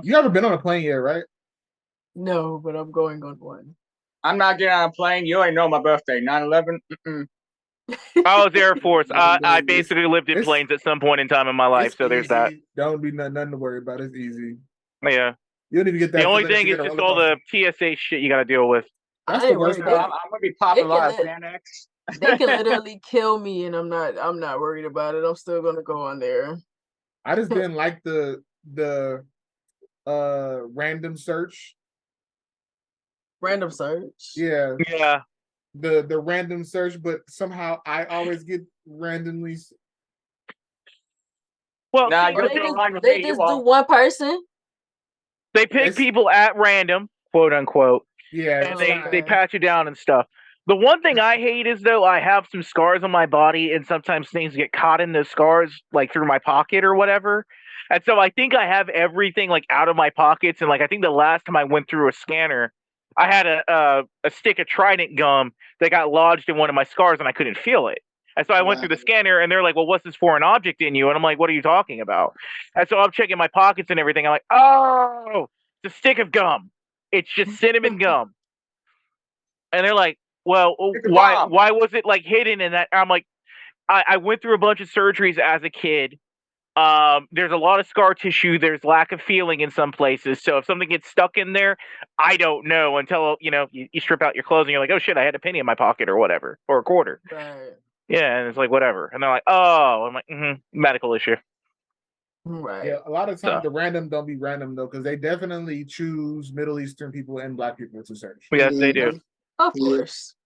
You haven't been on a plane yet, right? No, but I'm going on one. I'm not getting on a plane. You already know my birthday, 9/11. I was Air Force. No, I dude, basically lived in it's planes at some point in time in my life, it's so there's that. easy. Don't be nothing to worry about. It's easy. Yeah. You don't even get The that only feeling that thing you is get a just roller all the coaster. TSA shit you got to deal with. That's I the ain't worst worried. I'm part. gonna be popping a lot of Xanax. They can literally kill me, and I'm not worried about it. I'm still gonna go on there. I just didn't like the random search. Random search. Yeah, Yeah. the random search, but somehow I always get randomly. Well, Nah, see, Or you'll they get just along with they me. You just do won't. one person. they pick It's people at random, quote unquote, yeah, and it's not. they Okay. pat you down and stuff. The one thing I hate is though I have some scars on my body, and sometimes things get caught in those scars, like through my pocket or whatever. And so I think I have everything like out of my pockets, and like I think the last time I went through a scanner, I had a stick of Trident gum that got lodged in one of my scars, and I couldn't feel it. And so I went Wow. through the scanner, and they're like, "Well, what's this foreign object in you?" And I'm like, "What are you talking about?" And so I'm checking my pockets and everything. I'm like, "Oh, it's a stick of gum. It's just cinnamon gum." And they're like, "Well, Pick a why bomb. why was it like hidden in that?" I'm like, I went through a bunch of surgeries as a kid. There's a lot of scar tissue. There's lack of feeling in some places. So if something gets stuck in there, I don't know until you strip out your clothes and you're like, oh shit, I had a penny in my pocket or whatever, or a quarter. Right. Yeah, and it's like whatever. And they're like, oh, I'm like, medical issue. Yeah, Right. a lot of So times the random don't be random though, because they definitely choose Middle Eastern people and Black people to search. yes, they do. Of course.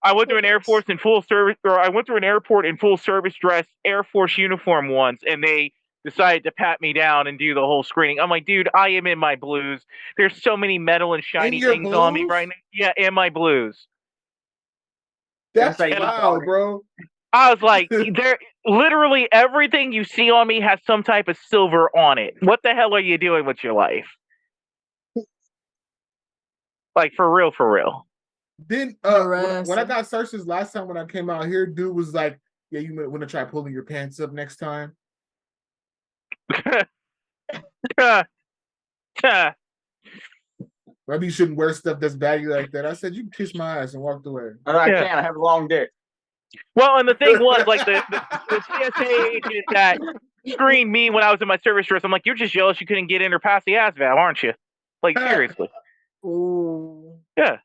I went through Of an Air course. Force in full service, or I went through an airport in full service dress Air Force uniform once, and they decided to pat me down and do the whole screening. I'm like, dude, I am in my blues. There's so many metal and In shiny your things on me blues? right now. Yeah, in my blues. Gonna That's say And you wild, bought it. bro. I was like, there, literally everything you see on me has some type of silver on it. What the hell are you doing with your life? Like for real, for real. Then when I Harassing. got searches last time when I came out here, dude was like, "Yeah, you might want to try pulling your pants up next time. Maybe you shouldn't wear stuff that's baggy like that." I said, "You can kiss my ass," and walked away. I Yeah. can't. I have a long dick. Well, and the thing was, like the TSA agent that screened me when I was in my service dress, I'm like, you're just jealous you couldn't get in or pass the ASVAB, aren't you? Like seriously. Ooh. Yeah.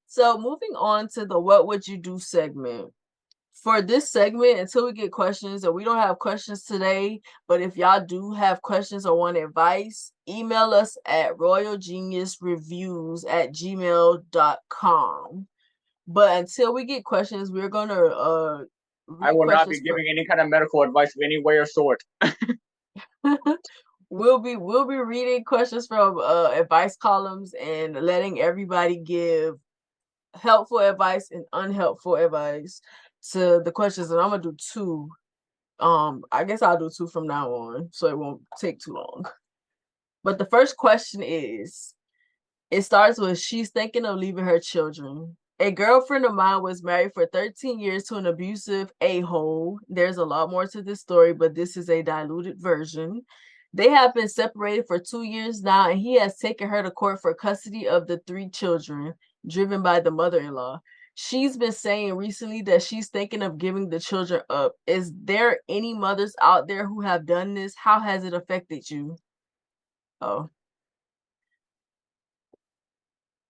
So moving on to the what would you do segment. For this segment, until we get questions, and we don't have questions today, but if y'all do have questions or want advice, email us at royalgeniusreviews@gmail.com. But until we get questions, we're gonna I read will not be questions for giving any kind of medical advice of any way or sort. we'll be reading questions from advice columns and letting everybody give helpful advice and unhelpful advice to the questions, and I'm gonna do two. I guess I'll do two from now on, so it won't take too long. But the first question is, it starts with she's thinking of leaving her children. A girlfriend of mine was married for 13 years to an abusive a-hole. There's a lot more to this story, but this is a diluted version. They have been separated for 2 years now, and he has taken her to court for custody of the three children, driven by the mother-in-law. She's been saying recently that she's thinking of giving the children up. Is there any mothers out there who have done this? How has it affected you? Oh,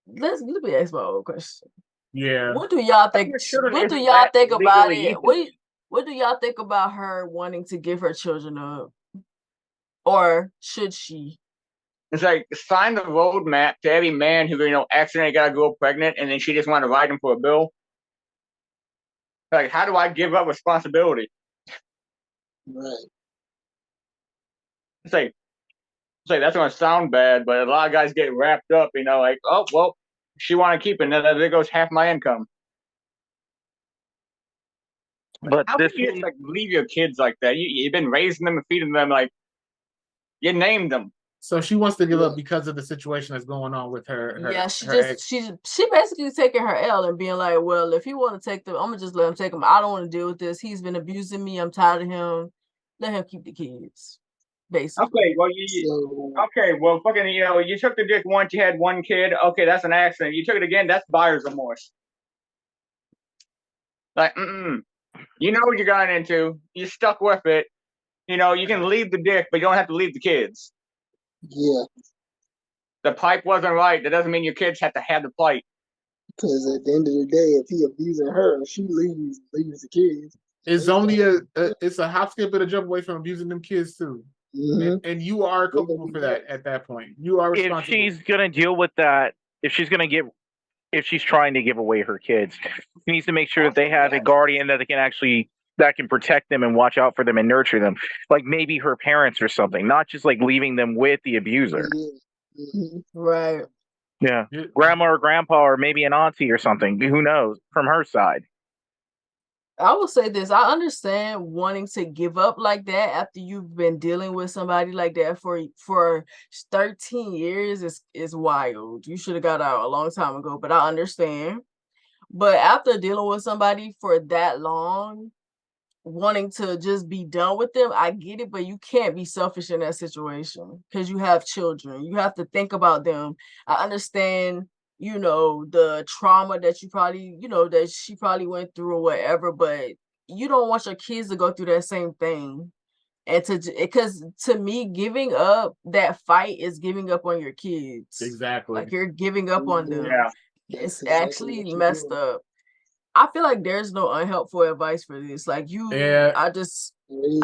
let me ask my own question. Yeah, What do y'all think? Your children What do isn't y'all that think about legally it? either. What do y'all think about her wanting to give her children up, or should she? It's like sign the roadmap to every man who accidentally got a girl pregnant and then she just wanted to ride him for a bill. Like, how do I give up responsibility? right. It's like that's gonna sound bad, but a lot of guys get wrapped up, like, oh well, she want to keep it, and then there goes half my income. But How this can you just one, like leave your kids like that? You've been raising them and feeding them, like you named them. So she wants to give up because of the situation that's going on with Yeah, her ex. she basically taking her L and being like, well, if he want to take them, I'm gonna just let him take them. I don't want to deal with this. He's been abusing me. I'm tired of him. Let him keep the kids. Basically. Okay, well, So okay, well, fucking, you took the dick once, you had one kid. Okay, that's an accident. You took it again, that's buyer's remorse. Like, you know what you got into. You stuck with it. You can leave the dick, but you don't have to leave the kids. yeah, The pipe wasn't right. That doesn't mean your kids have to have the pipe. because at the end of the day, if he abusing her and she leaves the kids, It's only it's a hop, skip, and a jump away from abusing them kids too. And you are culpable for that at that point. You are if responsible. she's gonna deal with that, if she's trying to give away her kids, she needs to make sure that they have a guardian that can protect them and watch out for them and nurture them, like maybe her parents or something, not just like leaving them with the abuser. Right. Yeah, grandma or grandpa or maybe an auntie or something. Who knows from her side? I will say this. I understand wanting to give up like that after you've been dealing with somebody like that for 13 years is wild. You should have got out a long time ago, but I understand. But after dealing with somebody for that long, wanting to just be done with them, I get it, but you can't be selfish in that situation because you have children. You have to think about them. I understand, the trauma that you probably, that she probably went through or whatever, but you don't want your kids to go through that same thing. And because to me, giving up that fight is giving up on your kids. Exactly. Like you're giving up on them. Yeah. It's exactly actually what you're messed doing. up. I feel like there's no unhelpful advice for this. Like Yeah. I just feel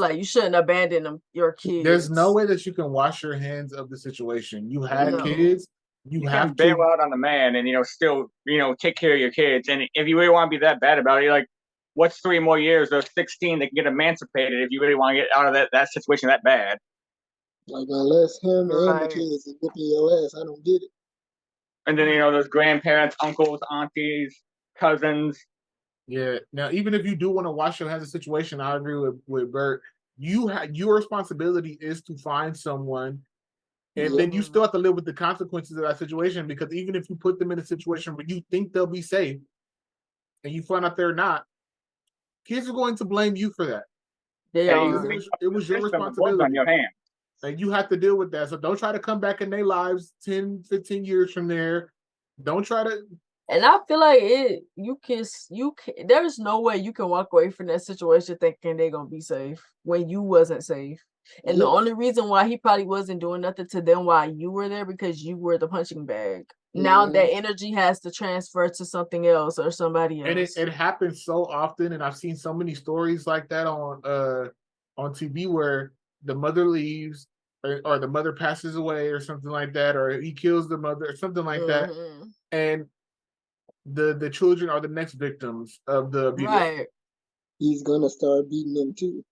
like you shouldn't abandon your kids. There's no way that you can wash your hands of the situation. You had kids. You have can bail out on the man and still take care of your kids. And if you really want to be that bad about it, you're like, what's 3 more years or 16 that can get emancipated if you really want to get out of that situation that bad? Like unless him and the kids is whooping your ass, I don't get it. And then those grandparents, uncles, aunties, cousins. Yeah. Now, even if you do want to wash your hands of the situation, I agree with Bert. Your responsibility is to find someone, and then you still have to live with the consequences of that situation. Because even if you put them in a situation where you think they'll be safe, and you find out they're not, kids are going to blame you for that. It was your responsibility. On your hands. And you have to deal with that. So don't try to come back in their lives 10, 15 years from there. Don't try to. And I feel like there's no way you can walk away from that situation thinking they're gonna be safe when you wasn't safe. And the only reason why he probably wasn't doing nothing to them while you were there because you were the punching bag. Now that energy has to transfer to something else or somebody else. And it happens so often, and I've seen so many stories like that on TV where the mother leaves or the mother passes away or something like that, or he kills the mother or something like that. And the children are the next victims of the abuse. Right. He's gonna start beating them too.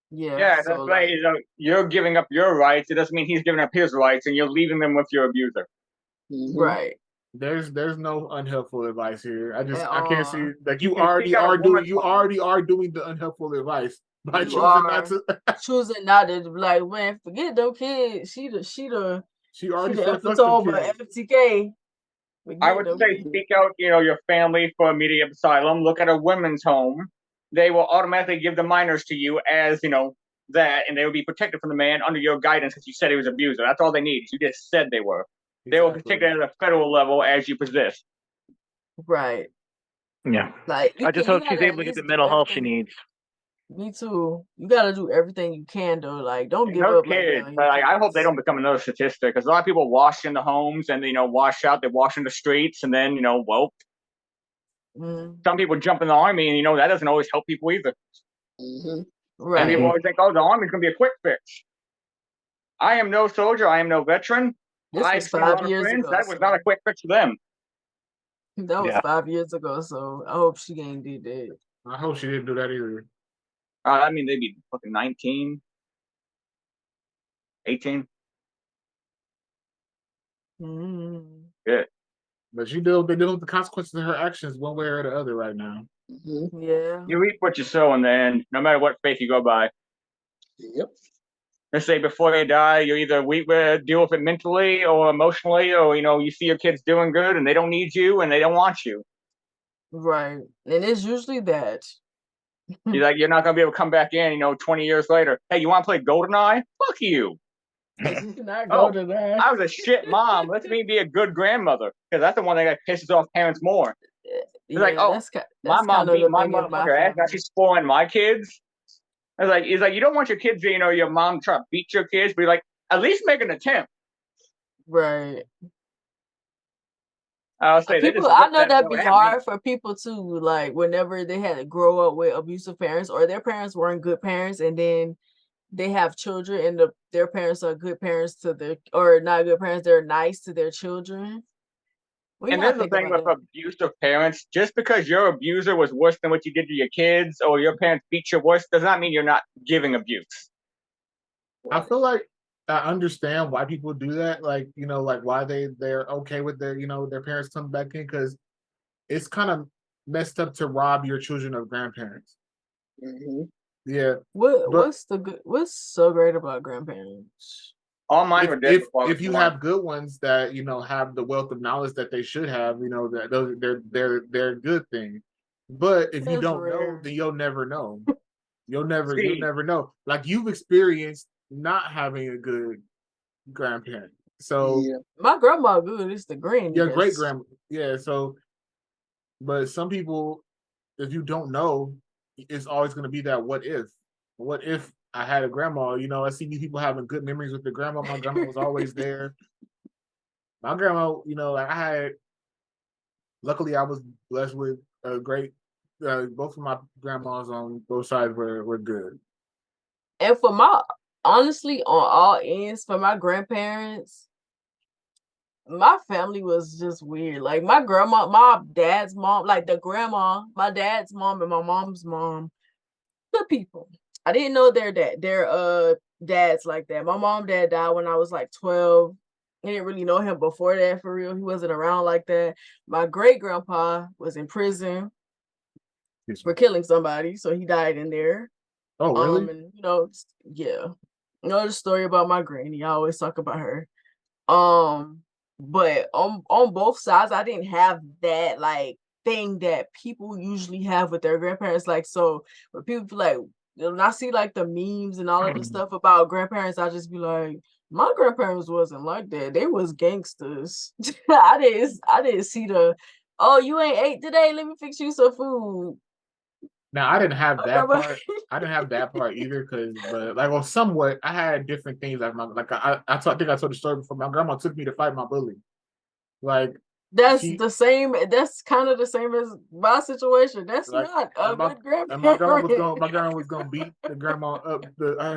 Yeah, that's right. You're giving up your rights. It doesn't mean he's giving up his rights, and you're leaving them with your abuser. Right. There's no unhelpful advice here. I can't see like you already are doing the unhelpful advice by choosing not to like, man, forget them kids. She already said FTK. I would say seek out, your family for immediate asylum. Look at a women's home. They will automatically give the minors to you as, that, and they will be protected from the man under your guidance because you said he was an abuser. That's all they need. You just said they were. Exactly. They will protect it at a federal level as you possess. Right. Yeah. Like I just hope she's able to get the mental health she needs. Me too. You gotta do everything you can, though. Like, don't give no up. Kids, but I hope they don't become another statistic because a lot of people wash in the homes and wash out. They wash in the streets and then some people jump in the army and that doesn't always help people either. Right. And people always think, oh, the army's gonna be a quick fix. I am no soldier. I am no veteran. This was 5 years ago. That was not a quick fix for them. That was 5 years ago, so I hope she ain't did that. I hope she didn't do that either. I mean, they'd be fucking 19, 18. Yeah. But they deal with the consequences of her actions one way or the other right now. Mm-hmm. Yeah. You reap what you sow in the end, no matter what faith you go by. Yep. Let's say before you die, you either deal with it mentally or emotionally, or you see your kids doing good and they don't need you and they don't want you. Right. And it's usually that. You're not gonna be able to come back in, 20 years later. Hey, you want to play GoldenEye? Fuck you. You cannot go Oh, to that. I was a shit mom. Let me be a good grandmother, because that's the one that pisses off parents more. It's like, oh, my mom kind of beat the my thing in my motherfucker ass. Now family. she's spoiling my kids. It's like you don't want your kids, your mom try to beat your kids, but you're like, at least make an attempt. Right. I'll say they just I ripped know that that'd bill be at me. hard for people too, like whenever they had to grow up with abusive parents or their parents weren't good parents, and then they have children and their parents are good parents or not good parents, they're nice to their children. And that's the thing with abusive parents. Just because your abuser was worse than what you did to your kids, or your parents beat you worse, does not mean you're not giving abuse. I feel like I understand why people do that. Like, like why they're okay with their parents coming back in, because it's kind of messed up to rob your children of grandparents. Mm-hmm. Yeah. What's so great about grandparents? All mine were dead if you have good ones that have the wealth of knowledge that they should have, that those they're a good thing. But if you don't know, then you'll never know. You'll never know. Like, you've experienced not having a good grandparent. So yeah. My grandma good. It's the granny. your great grandma. Yeah. So, but some people, if you don't know, it's always going to be that what if? What if I had a grandma? I see these people having good memories with their grandma. My grandma was always there. My grandma, luckily I was blessed with a great, both of my grandmas on both sides were good. And honestly, on all ends, for my grandparents, my family was just weird. Like my grandma, my dad's mom, like the grandma, my dad's mom and my mom's mom, good people. I didn't know their dads like that. My dad died when I was like 12. I didn't really know him before that for real. He wasn't around like that. My great grandpa was in prison for killing somebody, so he died in there. Oh, really? And yeah. The story about my granny. I always talk about her. But on both sides, I didn't have that like thing that people usually have with their grandparents. Like, so when people like, when I see like the memes and all of the stuff about grandparents, I just be like, my grandparents wasn't like that. They was gangsters. I didn't see oh, you ain't ate today. Let me fix you some food. Now, I didn't have that part. I didn't have that part either, but like, somewhat, I had different things. Like I think I told the story before. My grandma took me to fight my bully. Like, that's the same. That's kind of the same as my situation. That's like, not a good grandparent. And my grandma was gonna beat the grandma up,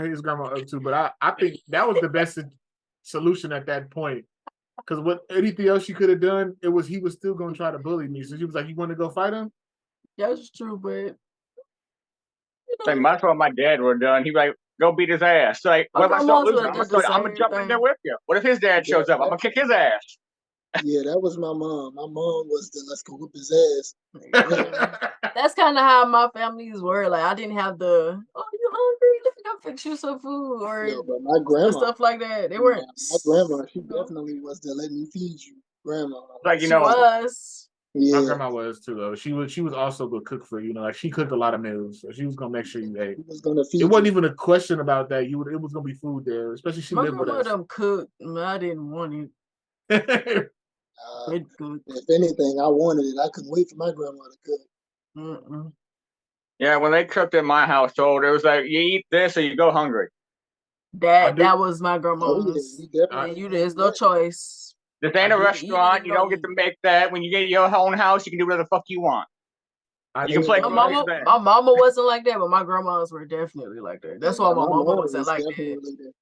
his grandma up too. But I think that was the best solution at that point. Because what anything else she could have done, he was still gonna try to bully me. So she was like, "You want to go fight him?" That's true, but like that's what my dad would have done. He'd be like, go beat his ass. So like, what if I start losing? I'm gonna jump in there with you. What if his dad shows up? I'm gonna kick his ass. Yeah, that was my mom. My mom was the let's go whip his ass. That's kind of how my families were. Like, I didn't have the you hungry? Let me go fix you some food or but my grandma, stuff like that. They weren't. My grandma, she definitely was the let me feed you grandma. Like she was. Yeah. My grandma was too though. She was also a good cook for like she cooked a lot of meals, so she was gonna make sure you ate. She was gonna feed it wasn't even a question about that. It was gonna be food there, especially she lived with us. My grandma cooked. I didn't want it. If anything, I wanted it. I couldn't wait for my grandma to cook. Mm-mm. Yeah, when they cooked in my household, it was like you eat this or you go hungry. That was my grandma's. There's no choice. This ain't a restaurant. You don't get to make that. When you get your own house, you can do whatever the fuck you want. You can play. My mama wasn't like that, but my grandmas were definitely like that. That's why my mama wasn't like that.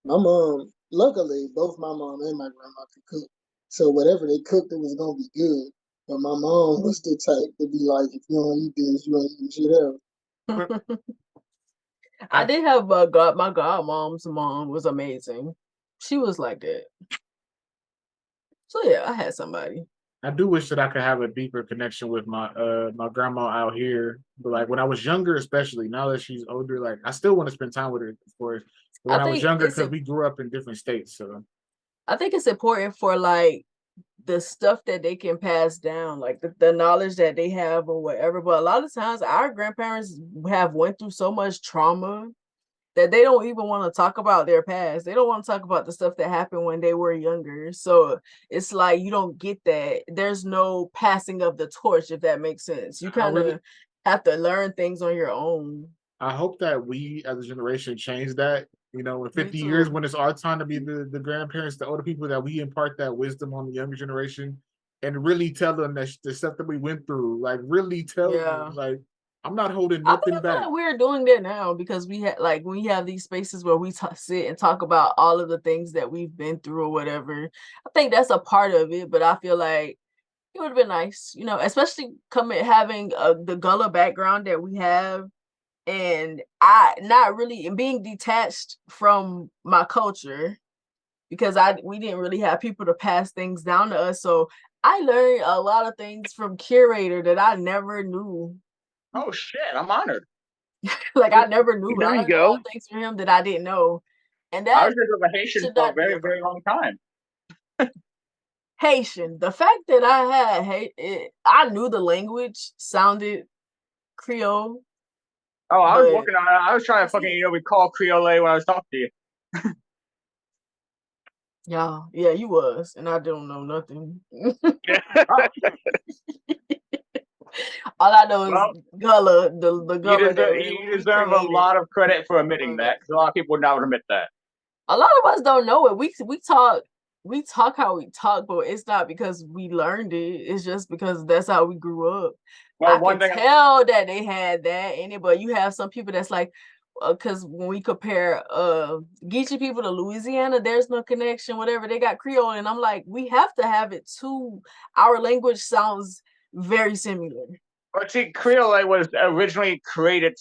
My mom, luckily, both my mom and my grandma could cook. So whatever they cooked, it was gonna be good. But my mom was the type to be like, if you don't eat this, you ain't eat shit else. I did have my godmom's mom was amazing. She was like that. So yeah, I had somebody. I do wish that I could have a deeper connection with my grandma out here. But like when I was younger, especially now that she's older, like I still want to spend time with her, of course. But I when I was think younger, it's because we grew up in different states, so I think it's important for like the stuff that they can pass down, like the knowledge that they have or whatever. But a lot of times our grandparents have went through so much trauma that they don't even want to talk about their past. They don't want to talk about the stuff that happened when they were younger. So it's like you don't get that. There's no passing of the torch, if that makes sense. You I kind really of have to learn things on your own. I hope that we as a generation change that. You know, in Me 50 years, too. when it's our time to be the grandparents, the older people, that we impart that wisdom on the younger generation and really tell them that the stuff that we went through, like really tell them, Yeah. like, I'm not holding I nothing feel back. like we're doing that now because we have these spaces where we sit and talk about all of the things that we've been through or whatever. I think that's a part of it, but I feel like it would have been nice, especially having the Gullah background that we have, and I not really and being detached from my culture because we didn't really have people to pass things down to us. So I learned a lot of things from Curator that I never knew. Oh shit, I'm honored. Like I never knew. There I you learned a lot go. of things from him that I didn't know. And I that was just with a Haitian should for a not be very, a very problem. long time. Haitian. The fact that I knew the language sounded Creole, Oh, I was but working on it. I was trying to that's fucking, it. recall Creole when I was talking to you. Yeah, you was, and I don't know nothing. Oh, All I know is well, Gullah, the Gullah that you we deserve a created. lot of credit for admitting But that, because a lot of people would not admit that. a lot of us don't know it. We talk how we talk, but it's not because we learned it. It's just because that's how we grew up. Well, I one can thing, tell that they had that in it, but you have some people that's like, because when we compare Geechee people to Louisiana, there's no connection. Whatever, they got Creole, and I'm like, we have to have it too. Our language sounds very similar. but see, Creole was originally created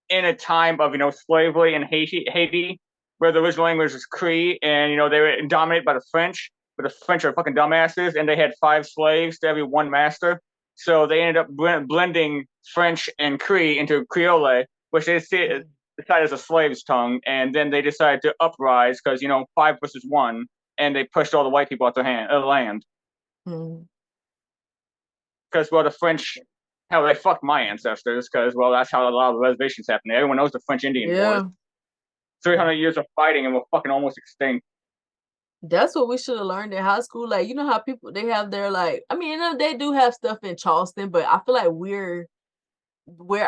in a time of, slavery in Haiti, where the original language was Cree, and, they were dominated by the French, but the French are fucking dumbasses, and they had 5 slaves to every one master. So they ended up blending French and Cree into Creole, which they decided as a slave's tongue, and then they decided to uprise because, 5 versus 1, and they pushed all the white people out the land. Mm. Because, well, the French, hell, they fucked my ancestors because, well, that's how a lot of the reservations happened. Everyone knows the French Indian Wars. Yeah. 300 years of fighting and we're fucking almost extinct. That's what we should have learned in high school. Like, you know how people they have their they do have stuff in Charleston, but I feel like where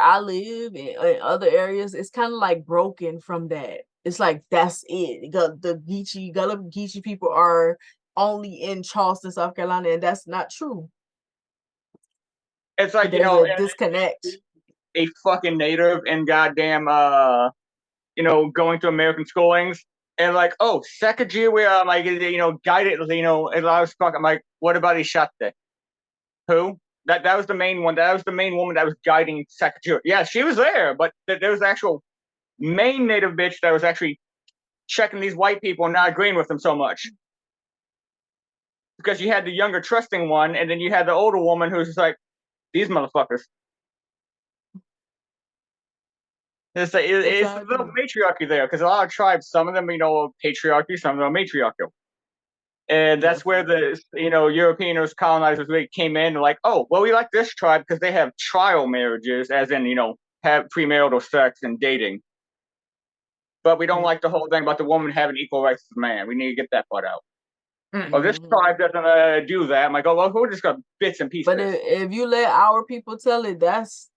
I live in other areas, it's kind of like broken from that. It's like that's it. The Gullah Geechee people are only in Charleston, South Carolina, and that's not true. It's like, There's a disconnect. A fucking native in goddamn, going to American schoolings. And like, oh, Sacagawea, I'm like, guided, and I was fucking, I'm like, what about Ishate? Who? That was the main one. That was the main woman that was guiding Sacagawea. Yeah, she was there, but there was the actual main native bitch that was actually checking these white people and not agreeing with them so much. Because you had the younger, trusting one, and then you had the older woman who's just like, these motherfuckers. It's a little matriarchy there, because a lot of tribes, some of them, patriarchy, some of them are matriarchal. And that's where the, Europeans, colonizers, really came in and like, oh, well, we like this tribe because they have trial marriages, as in, have premarital sex and dating. But we don't like the whole thing about the woman having equal rights to the man. We need to get that part out. Oh, this tribe doesn't do that. I'm like, oh, well, we're just got bits and pieces. But if you let our people tell it, that's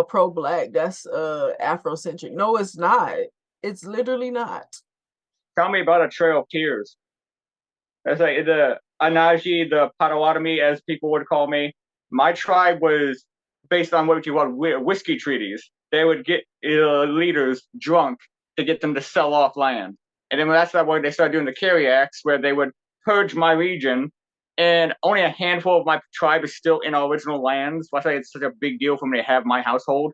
pro-black. That's Afrocentric. No, it's not. It's literally not. Tell me about a Trail of Tears. That's like the Anaji, the Potawatomi, as people would call me. My tribe was based on what you call whiskey treaties. They would get leaders drunk to get them to sell off land. And then that's when they started doing the carry acts, where they would purge my region. And only a handful of my tribe is still in our original lands. Why I say it's such a big deal for me to have my household.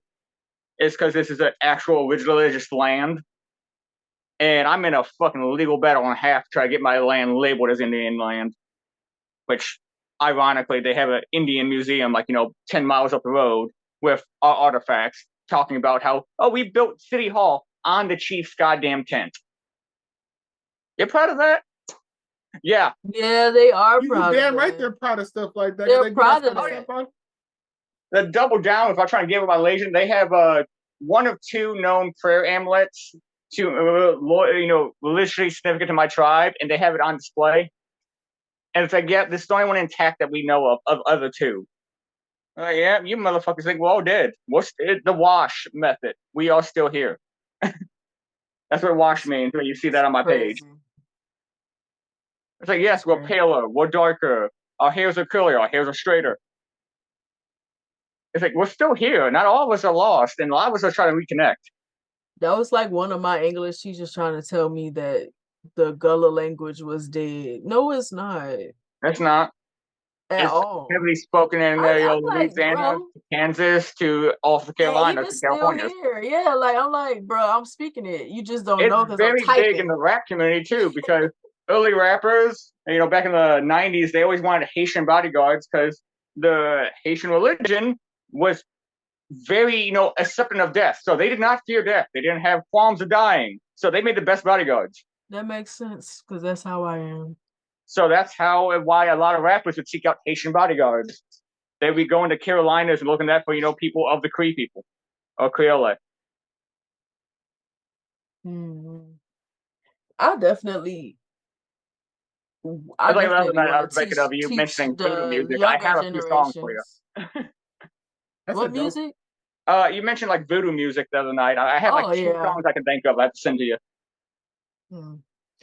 It's because this is an actual original religious land. And I'm in a fucking legal battle on half to try to get my land labeled as Indian land, which ironically, they have an Indian museum, like, 10 miles up the road with our artifacts talking about how, we built City Hall on the chief's goddamn tent. You're proud of that? Yeah. Yeah, they are You proud damn of right that. they're proud of stuff like that. They're They do proud that of kind that. stuff. The double down, if I try and give it my legend, they have one of two known prayer amulets to religiously significant to my tribe, and they have it on display. And it's like, yeah, this is the only one intact that we know of other two. Yeah, you motherfuckers think we're all dead. What's the wash method? We are still here. That's what wash means when you see that on my page. It's like, yes, we're paler, we're darker, our hairs are curlier, our hairs are straighter. It's like, we're still here. Not all of us are lost, and a lot of us are trying to reconnect. That was like one of my English teachers trying to tell me that the Gullah language was dead. No, it's not. It's not. At It's all. heavily spoken in Louisiana, bro, Kansas, to off the Carolinas, even to still California. here. Yeah, like I'm like, bro, I'm speaking it. You just don't It's know because I'm very typing. big in the rap community too, because early rappers, back in the 90s, they always wanted Haitian bodyguards because the Haitian religion was very, accepting of death. So they did not fear death. They didn't have qualms of dying. So they made the best bodyguards. That makes sense because that's how I am. So that's why a lot of rappers would seek out Haitian bodyguards. They'd be going to Carolinas and looking at for, people of the Cree people or Creole. I definitely I like another night I was teach, making of you mentioning voodoo music. I younger have a few songs for you. What music? You mentioned like voodoo music the other night. I have like two songs I can think of. I have to send to you.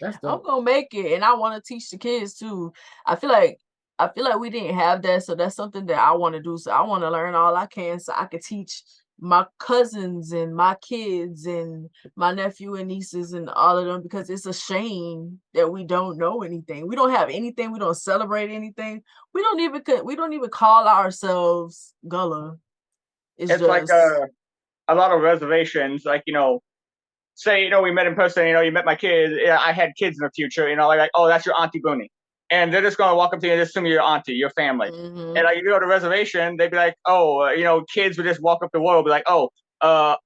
That's dope. I'm gonna make it, and I want to teach the kids too. I feel like we didn't have that, so that's something that I want to do. So I want to learn all I can, so I can teach my cousins and my kids and my nephew and nieces and all of them, because it's a shame that we don't know anything. We don't have anything. We don't celebrate anything. We don't even call ourselves Gullah. It's just like a lot of reservations, like, say, we met in person, you met my kids. Yeah, I had kids in the future, like, oh, that's your auntie Boonie. And they're just going to walk up to you and assume you're your auntie, your family. And like, you go to a reservation, they'd be like, oh, kids would just walk up the wall, be like, oh,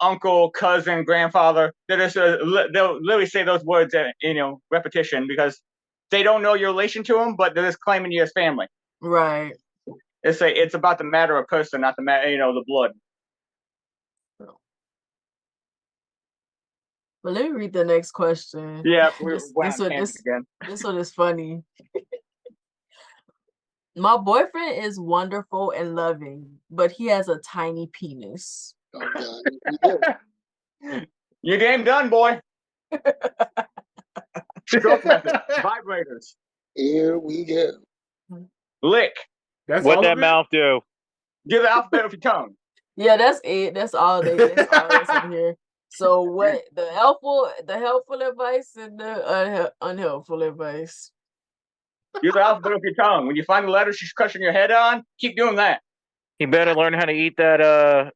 uncle, cousin, grandfather. They'll literally say those words in, repetition, because they don't know your relation to them, but they're just claiming you as family. Right. It's about the matter of person, not the matter, the blood. But let me read the next question. Yeah, this one is funny. My boyfriend is wonderful and loving, but he has a tiny penis. You game done, boy. Stroke method. Vibrators. Here we go. Lick. That's what that mouth do? Give the alphabet with your tongue. Yeah, that's it. That's all that's in here. So what the helpful advice and the unhelpful advice? Use the alphabet with your tongue. When you find the letter she's crushing your head on, keep doing that. You better learn how to eat that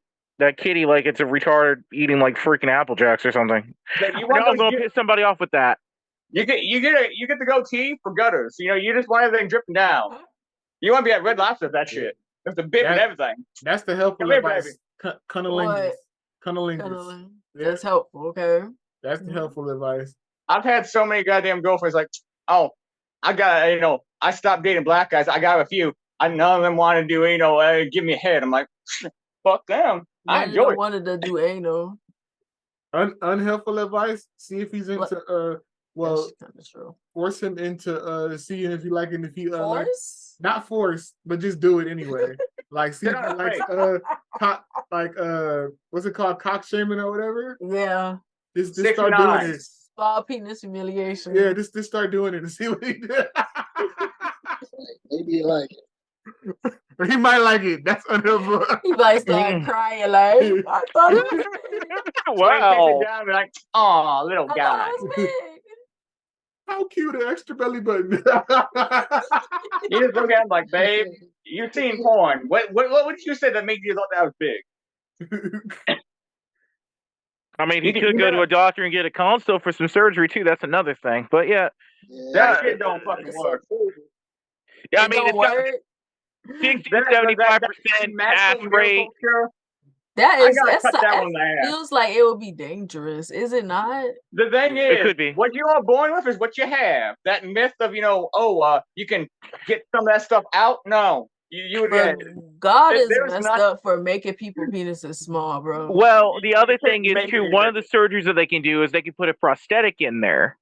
kitty like it's a retarded eating like freaking Apple Jacks or something. I'm gonna piss somebody off with that. You get the goatee for gutters. You just want everything dripping down. You want to be at Red Lobster with that shit. With the bib and everything. That's the helpful advice. Cunnilingus. That's helpful, okay. That's the helpful advice. I've had so many goddamn girlfriends like, oh, I got, I stopped dating black guys. I got a few. None of them want to do, give me a head. I'm like, fuck them. I enjoy it. Wanted to do anal. Unhelpful advice. See if he's into force him into seeing if you like it. If he not force, but just do it anyway. Like see if he likes what's it called, cock shaming or whatever. Yeah. Just start doing it. Small penis humiliation. Yeah, just start doing it and see what he does. Maybe he like it. Or he might like it. That's unhelpful. He might start crying like, I thought it was wow. Down and like, oh, little guy. How cute, an extra belly button. You just look at him like, babe, you've seen porn. What would you say that made you thought that was big? I mean, he could go to a doctor and get a consult for some surgery too. That's another thing. But yeah, that shit don't fucking work. Yeah, I mean, 60 to 75% pass rate. That I is gotta that's cut that that one in half. feels like it would be dangerous, is it not? The thing It is, could be. what you are born with is what you have. That myth of you can get some of that stuff out. No, you But God is there's messed not- up for making people penises small, bro. Well, the other You thing couldn't is make too. it One either. of the surgeries that they can do is they can put a prosthetic in there.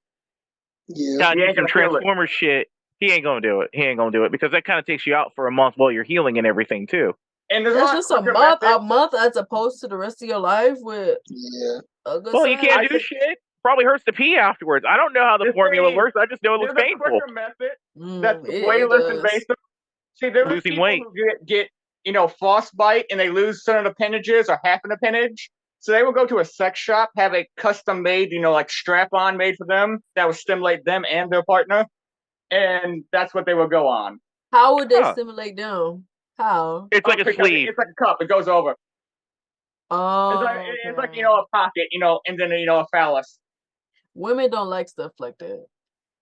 Yeah. Now, He do ain't some gonna feel it. Transformer shit. He ain't gonna do it. He ain't gonna do it because that kind of takes you out for a month while you're healing and everything too. And there's That's lot just a quicker month, methods. as opposed to the rest of your life with Yeah. a good Well, you size. can't I do think- shit. Probably hurts to pee afterwards. I don't know how the The formula thing- works. I just know it looks There's a painful. quicker method that's way it less does. invasive. See, there's Losing people weight. who get frostbite and they lose certain appendages or half an appendage. So they will go to a sex shop, have a custom made, like strap-on made for them that will stimulate them and their partner, and that's what they will go on. How would they Huh. stimulate them? How? It's like a Because sleeve. It's like a cup. It goes over. Oh, It's like okay. a pocket, and then a phallus. Women don't like stuff like that.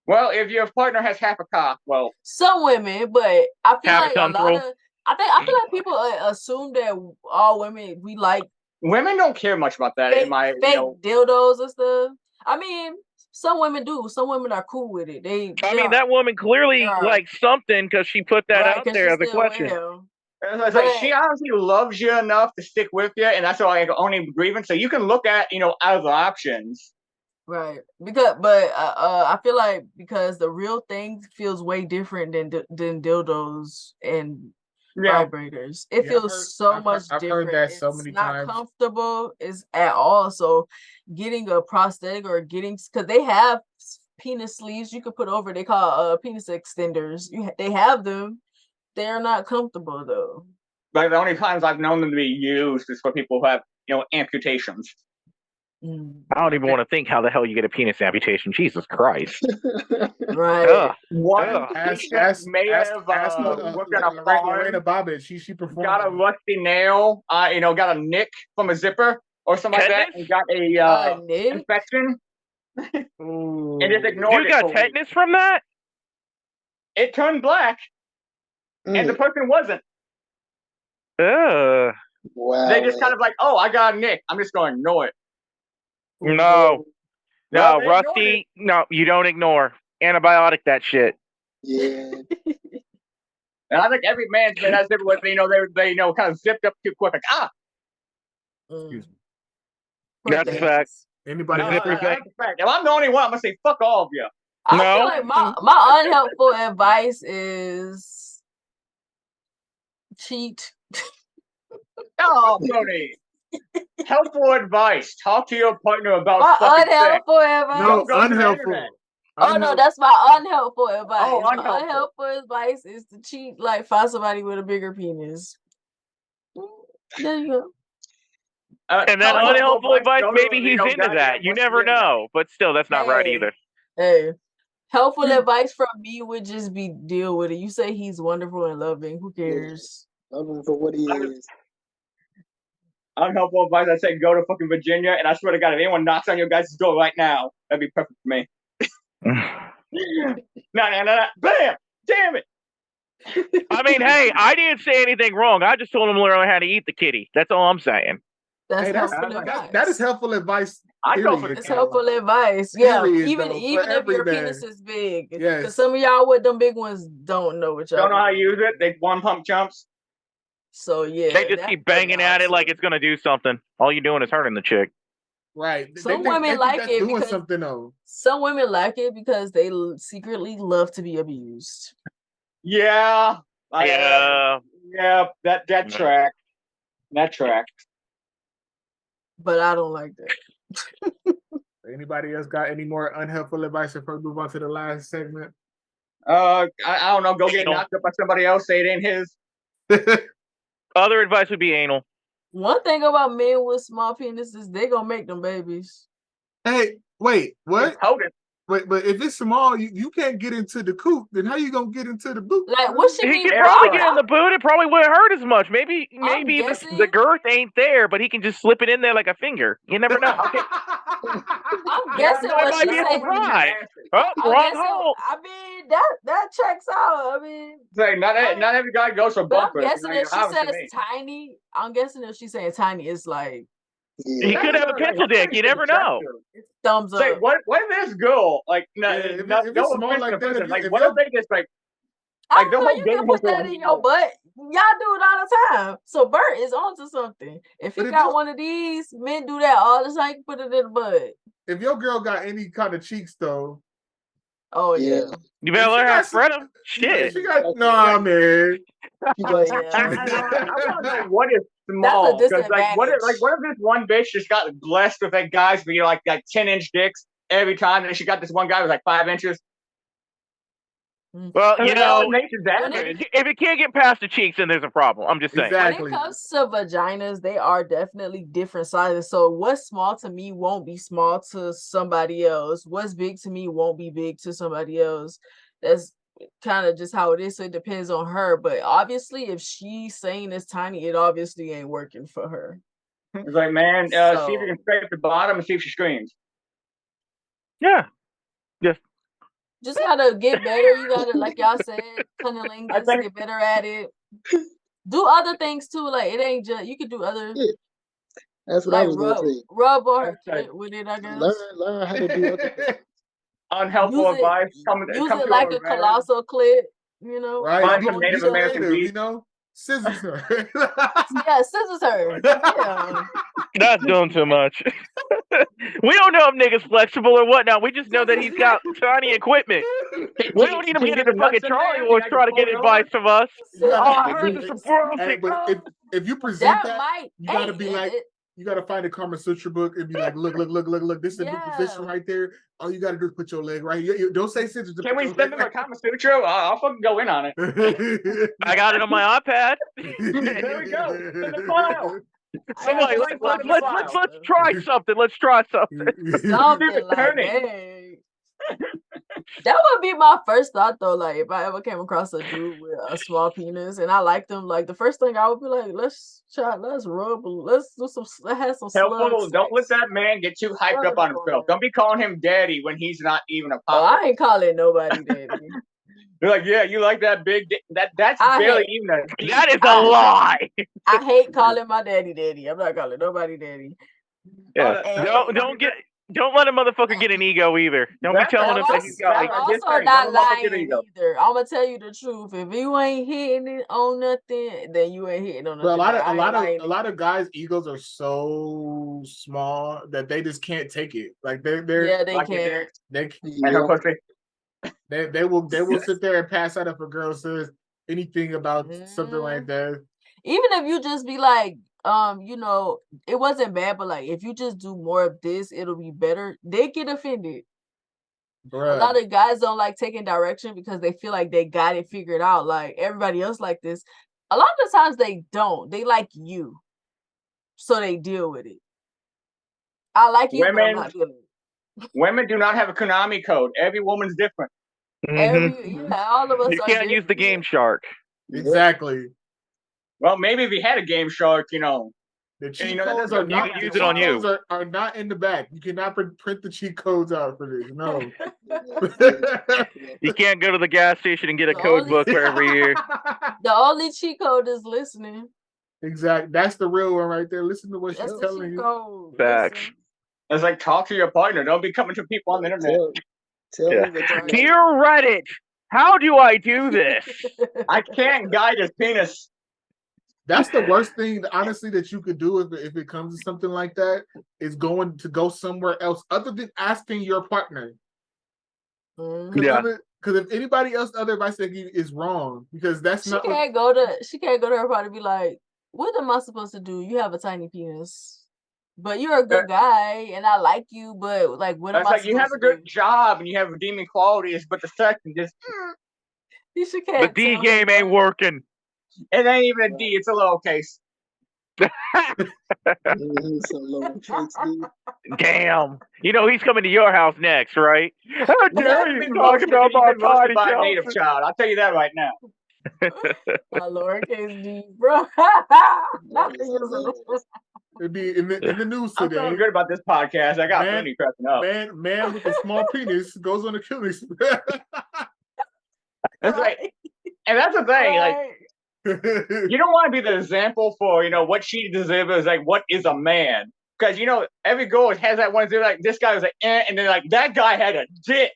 Well, if your partner has half a cock, well, Some women, but I feel Have like a some lot throw. of I feel like people assume that all women we like women don't care much about that. fake, In my, fake dildos and stuff. I mean, some women do. Some women are cool with it. I mean, that woman clearly Yeah. likes something because she put that right, out 'cause there she's as a still question. well. It's like she honestly loves you enough to stick with you, and that's like only grievance. So you can look at other options. Right, but I feel like because the real thing feels way different than dildos and Yeah, vibrators. It Yeah, feels so I've much heard different. that so It's many not times. comfortable is at all. So getting a prosthetic or because they have penis sleeves you could put over. They call penis extenders. They have them. They're not comfortable though. but the only times I've known them to be used is for people who have amputations. I don't even want to think how the hell you get a penis amputation. Jesus Christ. Right. Ugh. One Ugh. patient may have worked on a farm, Lorena Bobbitt. She performed. got a rusty nail, got a nick from a zipper or something like that, and got a Nick? infection, Ooh. and just ignored You it. got for a week. tetanus from that? It turned black, and the person wasn't. Ugh. Wow. They just kind of like, oh, I got a nick. I'm just going to ignore it. No. Well, No, they ignored Rusty. No, you don't ignore. Antibiotic that shit. Yeah. And I think every man's been that zipper with, they kind of zipped up too quick. Like, Excuse me. That's a fact. Anybody? The else? zipper thing. fact. If I'm the only one, I'm going to say, fuck all of you. I No. feel like my unhelpful advice is cheat. Oh, Boonie. Helpful advice. Talk to your partner about My fucking sex. unhelpful advice. No, Don't go to the unhelpful. internet. Oh no, that's my unhelpful advice. Oh, My unhelpful. unhelpful advice is to cheat, like find somebody with a bigger penis. There you go. And then Helpful unhelpful advice, go to, maybe he's into goddamn that. You what's never the internet. know. But still, that's not right Hey. either. Hey, helpful advice from me would just be deal with it. You say he's wonderful and loving. Who cares? Love him for what he is. Unhelpful advice, I say go to fucking Virginia, and I swear to God, if anyone knocks on your guys' door right now, that'd be perfect for me. No. Bam! Damn it! I mean, hey, I didn't say anything wrong. I just told him to learn how to eat the kitty. That's all I'm saying. That's Hey, helpful advice. that is helpful advice. I go for period. the It's helpful advice. Yeah, Period, even though, for if your every penis man. is big. Yes. Because some of y'all with them big ones don't know what y'all Don't know how to doing. use it. They one pump jumps. So yeah. They just keep banging at it like it's going to do something. All you're doing is hurting the chick. Right. Some they women think like that's it doing because something though. some women like it because they secretly love to be abused. Yeah. Yeah. Yeah, that Yeah. track. That track. But I don't like that. Anybody else got any more unhelpful advice before we move on to the last segment? I don't know. Go get Anal. knocked up by somebody else. Say it ain't his. Other advice would be anal. One thing about men with small penises, they gonna make them babies. Hey, wait, what? Hold it. Wait, but if it's small, you can't get into the coop. Then how you gonna get into the boot? Like what she He mean? could Air probably fry. get in the boot. It probably wouldn't hurt as much. Maybe I'm the guessing- girth ain't there, but he can just slip it in there like a finger. You never know. I'm guessing No, what it she might be said. able to Right. Oh, wrong guessing, hole. I mean, that checks out. I mean, It's like not every guy goes for but I'm bumpers. guessing Like, if she obviously says me. tiny, I'm guessing if she's saying tiny, it's like He Yeah. could have a pencil dick. You never know. it's thumbs Say up. what if this girl like if no it's small offense like to the that, person, like if what y'all- if they just like I like the don't know, whole you dating can put history that in your butt. Y'all do it all the time. So Bert is onto something. If he But if got you- one of these, men do that all the time. You can put it in the butt. if your girl got any kind of cheeks though, Oh Yeah. yeah. You better She learn how got to spread them. Shit. she got nah, man. She Oh got some yeah. I want to know what is That's a small because like what disadvantage. if this one bitch just got blessed with like guys with like 10-inch dicks every time, and she got this one guy with like 5 inches. Well, you Like, know, nature's that. if it can't get past the cheeks, then there's a problem. I'm just saying. Exactly. When it comes to vaginas, they are definitely different sizes. So what's small to me won't be small to somebody else. What's big to me won't be big to somebody else. That's kind of just how it is. So it depends on her. But obviously, if she's saying it's tiny, it obviously ain't working for her. It's like, man, see if you can scrape the bottom and see if she screams. Yeah. Just gotta get better. You gotta, like y'all said, cunnilingus, think- get better at it. Do other things too. Like it ain't just you can do other Yeah. That's what I like was gonna say. rub on her Okay. clit with it, I guess. Learn how to do other things. Unhelpful Use it- advice. Use come it to like our a advantage. colossal clit, you know. Right? Find You some go- Native you go American native, beef. you know? Scissors her. Yeah, scissors her. Yeah. That's doing too much. We don't know if nigga's flexible or whatnot. We just know that he's got tiny equipment. We don't need him getting the fucking Charlie horse trying to get advice from us. You gotta- Oh, I heard there's some Hey, broken. but if you present That might you gotta be like, you gotta find a Kama Sutra book and be like, look, this is a good position right there. All you gotta do is put your leg right here. Don't say scissors. Can we send them a Kama Sutra? I'll fucking go in on it. I got it on my iPad. There we go. Send the file. Somebody, let's try something. Let's try something. something like that. That would be my first thought though. Like if I ever came across a dude with a small penis and I liked him, like the first thing I would be like, let's rub, let's do some, let's have some Helpful. slugs. Don't let that man get too hyped up on himself. Don't be calling him daddy when he's not even a Oh, pop. I ain't calling nobody daddy. They're like, yeah, you like that big dick? That's I barely hate- even a D. That is a lie. I hate calling my daddy. I'm not calling nobody daddy. Yeah. And- Don't let a motherfucker get an ego either. Don't be telling him that he's got. I'm Like, also just saying, not don't let him get lying ego. either. I'm gonna tell you the truth. If you ain't hitting it on nothing, then you ain't hitting on nothing. But a lot of guys' egos are so small that they just can't take it. Like they're they Like can't. And her pussy. they will sit there and pass out if a girl says anything about something like that. Even if you just be like, you know, it wasn't bad, but like if you just do more of this, it'll be better. They get offended. Bruh. A lot of guys don't like taking direction because they feel like they got it figured out. Like everybody else like this. A lot of the times they don't. They like you. So they deal with it. I like you, but I'm not dealing with it. Women do not have a Konami code. Every woman's different. All of us You are can't use the different. Game Shark. Exactly. Well, maybe if he had a Game Shark, you know. The cheat you know, that codes doesn't are not use it on you. Are not in the back. You cannot print the cheat codes out for this. No. You can't go to the gas station and get a The code only- book for every year. The only cheat code is listening. Exactly. That's the real one right there. Listen to what That's she's the telling cheat you. code. Facts. Listen. It's like, talk to your partner. Don't be coming to people on the internet. Tell Yeah. me what you like. Dear Reddit, how do I do this? I can't guide his penis. That's the worst thing, honestly, that you could do if it comes to something like that, is going to go somewhere else other than asking your partner. Yeah. Because if anybody else other advice they give you is wrong, because that's She not. can't go to her partner and be like, what am I supposed to do? You have a tiny penis. But you're a good guy and I like you, but like what am It's I like, supposed you have a to good do? job and you have redeeming qualities, but the sex is just, You The can't D tell game her ain't that. working. it ain't even a D, it's a lowercase. Some low kicks, dude. Damn. You know he's coming to your house next, right? How dare You've you been talk roasted about if you've been my roasted tiny by a native Chelsea? child. I'll tell you that right now. A lowercase d, bro. It'd be in the news I'm today. feeling good about this podcast. I got Boonie cracking up. Man with a small penis goes on a killing spree. That's like, and that's the thing. Like, you don't want to be the example for what she deserves. Like, what is a man? Because every girl has that one. They're like, this guy was like, and then like that guy had a dick.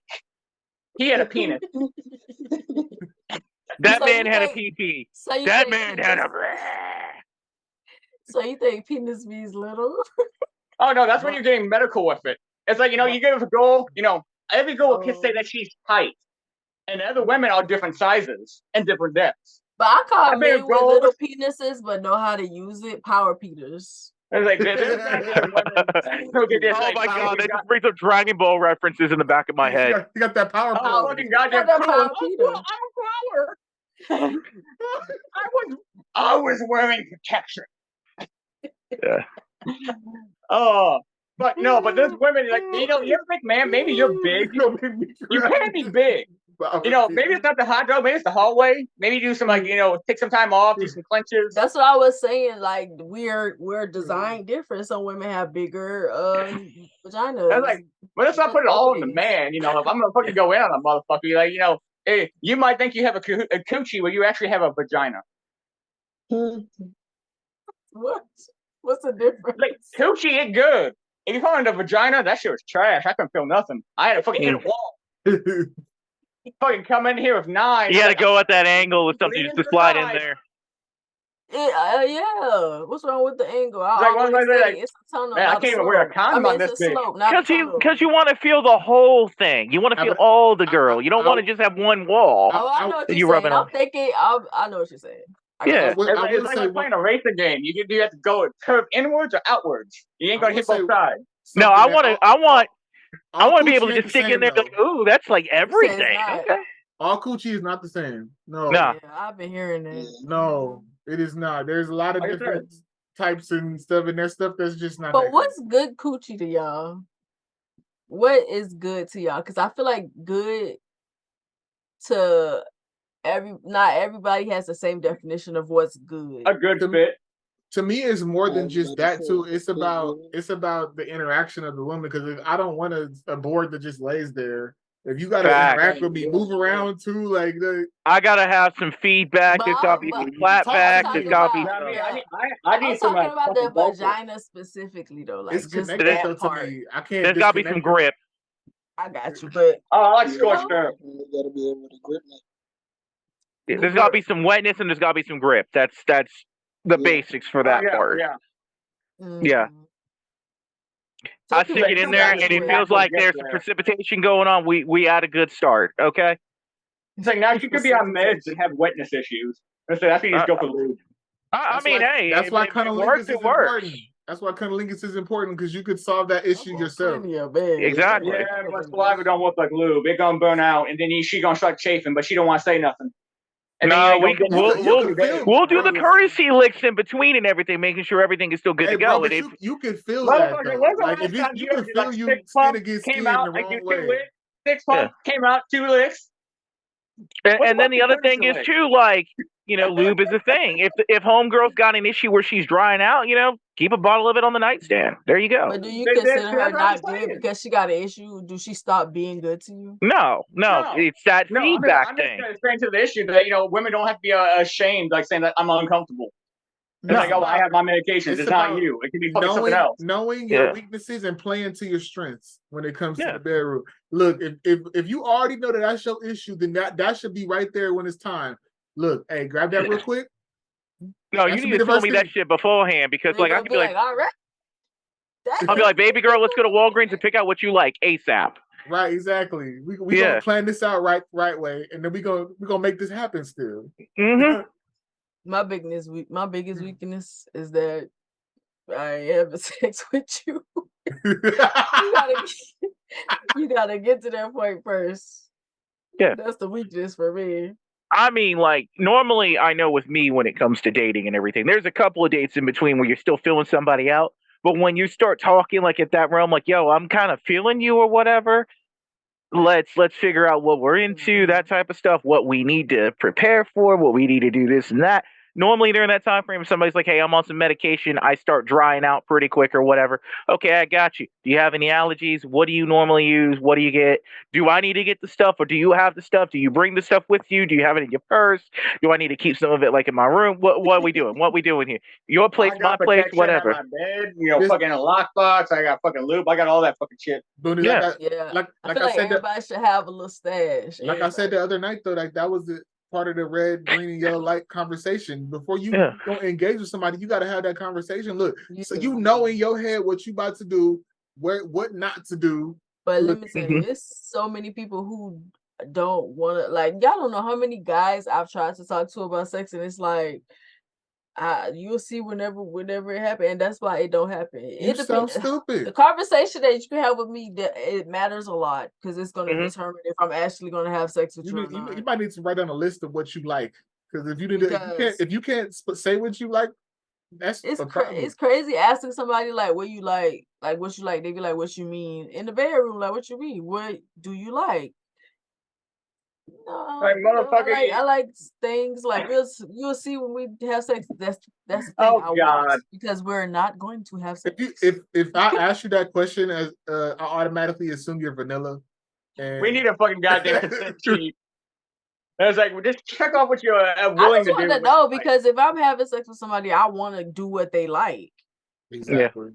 He had a penis. That man had a PP. That man had a. So you think penis means little? Oh no, that's when you're getting medical with it. It's like you give a girl, every girl can say that she's tight, and other women are different sizes and different depths. But I call men with little penises, but know how to use it. Power Peters. It's like, oh my god, that just brings up Dragon Ball references in the back of my head. You got that power. Oh, fucking goddamn power. I'm a power. I was wearing protection. Yeah. Oh, but there's women like you ever think, man, maybe you're big. You can't be big. Maybe it's not the hot dog, maybe it's the hallway. Maybe do some take some time off, do some clenches. That's what I was saying. Like we're designed different. Some women have bigger vaginas. That's like, but let's not put it all on the man. If I'm gonna fucking go in on a motherfucker, like hey, you might think you have a coochie, but you actually have a vagina. What? What's the difference? Like coochie, it good. If you call it a vagina, that shit was trash. I couldn't feel nothing. I had to fucking hit a wall. Fucking come in here with 9. You had to go at that angle with something just to slide in there. Yeah. What's wrong with the angle? It's a tunnel. Man, I can't even wear a condom on this thing. Because you want to feel the whole thing. You want to feel all the girl. You don't want to just have one wall. Oh, I know what you're saying. I'm thinking. I know what you're saying. Yeah, it's like playing a racing game. You have to go curve inwards or outwards. You ain't gonna hit both sides. No, I want to be able to just stick in there like, ooh, that's like everything. Okay. All coochie is not the same. No. Yeah, I've been hearing that. No, it is not. There's a lot of different types and stuff, and there's stuff that's just not. But what's good coochie to y'all? What is good to y'all? Because I feel like good to not everybody has the same definition of what's good. A good fit. To me, it's more than just that too. It's about the interaction of the woman. Because I don't want a board that just lays there. If you gotta interact with me, move around too, like I gotta have some feedback. There's gotta be some clapback. There's gotta be. I need some. I'm talking about the vagina specifically, though. Like it's just that part. To me. I can't. There's gotta be some grip. I got you, but I like scorched earth. You gotta be able to grip me. There's got to be some wetness and there's got to be some grip. That's the basics for that part. Yeah. Yeah. I stick it in there, and it feels like there's some precipitation going on. We had a good start. Okay. It's like now you could be on meds and have wetness issues. That's why you just go for lube. I mean, hey, that's why cunnilingus is important. That's why cunnilingus is important because you could solve that issue yourself. Exactly. Yeah, but saliva don't look like lube. It gonna burn out, and then she gonna start chafing, but she don't want to say nothing. And no, we'll do the courtesy licks in between and everything, making sure everything is still good to go. Bro, you can feel that. Like if you can feel you skin against skin the wrong way. 6 pumps came out, 2 licks. And then the other thing is too, like, lube is a thing. If homegirl's got an issue where she's drying out, keep a bottle of it on the nightstand. There you go. But do you consider her not good because she got an issue? Do she stop being good to you? No. It's that feedback thing. I'm just straight to the issue that women don't have to be ashamed, like saying that I'm uncomfortable. It's like, I have my medications. It's not you. It can be something else. Knowing your weaknesses and playing to your strengths when it comes to the bedroom. Look, if you already know that that's your issue, then that should be right there when it's time. Look, hey, grab that real quick. No, you need to tell me that shit beforehand because, like, I can be like, all right. I'll be like, baby girl, let's go to Walgreens and pick out what you like ASAP. Right, exactly. We gonna plan this out right way, and then we gonna make this happen still. Mm-hmm. My biggest weakness is that I ain't having sex with you. you gotta get to that point first. Yeah, that's the weakness for me. I mean, like, normally I know with me when it comes to dating and everything, there's a couple of dates in between where you're still feeling somebody out. But when you start talking like at that realm, like, yo, I'm kind of feeling you or whatever, let's figure out what we're into, that type of stuff, what we need to prepare for, what we need to do, this and that. Normally during that time frame, if somebody's like, "Hey, I'm on some medication," I start drying out pretty quick or whatever. Okay, I got you. Do you have any allergies? What do you normally use? What do you get? Do I need to get the stuff, or do you have the stuff? Do you bring the stuff with you? Do you have it in your purse? Do I need to keep some of it like in my room? What are we doing? What we doing here? Your place, I my got place, protection. I have whatever. my bed, you know, This- fucking a lockbox. I got fucking lube. I got all that fucking shit. Boonie, Yeah. I feel like said, everybody should have a little stash. like I said the other night though, like that was the part of the red, green, and yellow light conversation. Before you Yeah. go engage with somebody, you got to have that conversation. Look, so Yeah. you know in your head what you about to do, what not to do. But let me tell you, there's so many people who don't want to, like, y'all don't know how many guys I've tried to talk to about sex, and it's like, you'll see whenever it happens, and that's why it don't happen. You sound stupid. The conversation that you can have with me, it matters a lot because it's going to determine if I'm actually going to have sex with you or not. You might need to write down a list of what you like, because if you can't say what you like, that's it's a problem. It's crazy asking somebody like what you like what you like. They be like, what you mean in the bedroom? Like, what you mean? What do you like? No, Like, motherfucker, I like things like you'll see when we have sex. That's the thing Oh, I God. want, because we're not going to have sex. If I ask you that question, as I automatically assume you're vanilla. And We need a fucking goddamn consent sheet. And it's like, well, just check off what you're willing to do. I just want to know, because if I'm having sex with somebody, I want to do what they like. Exactly.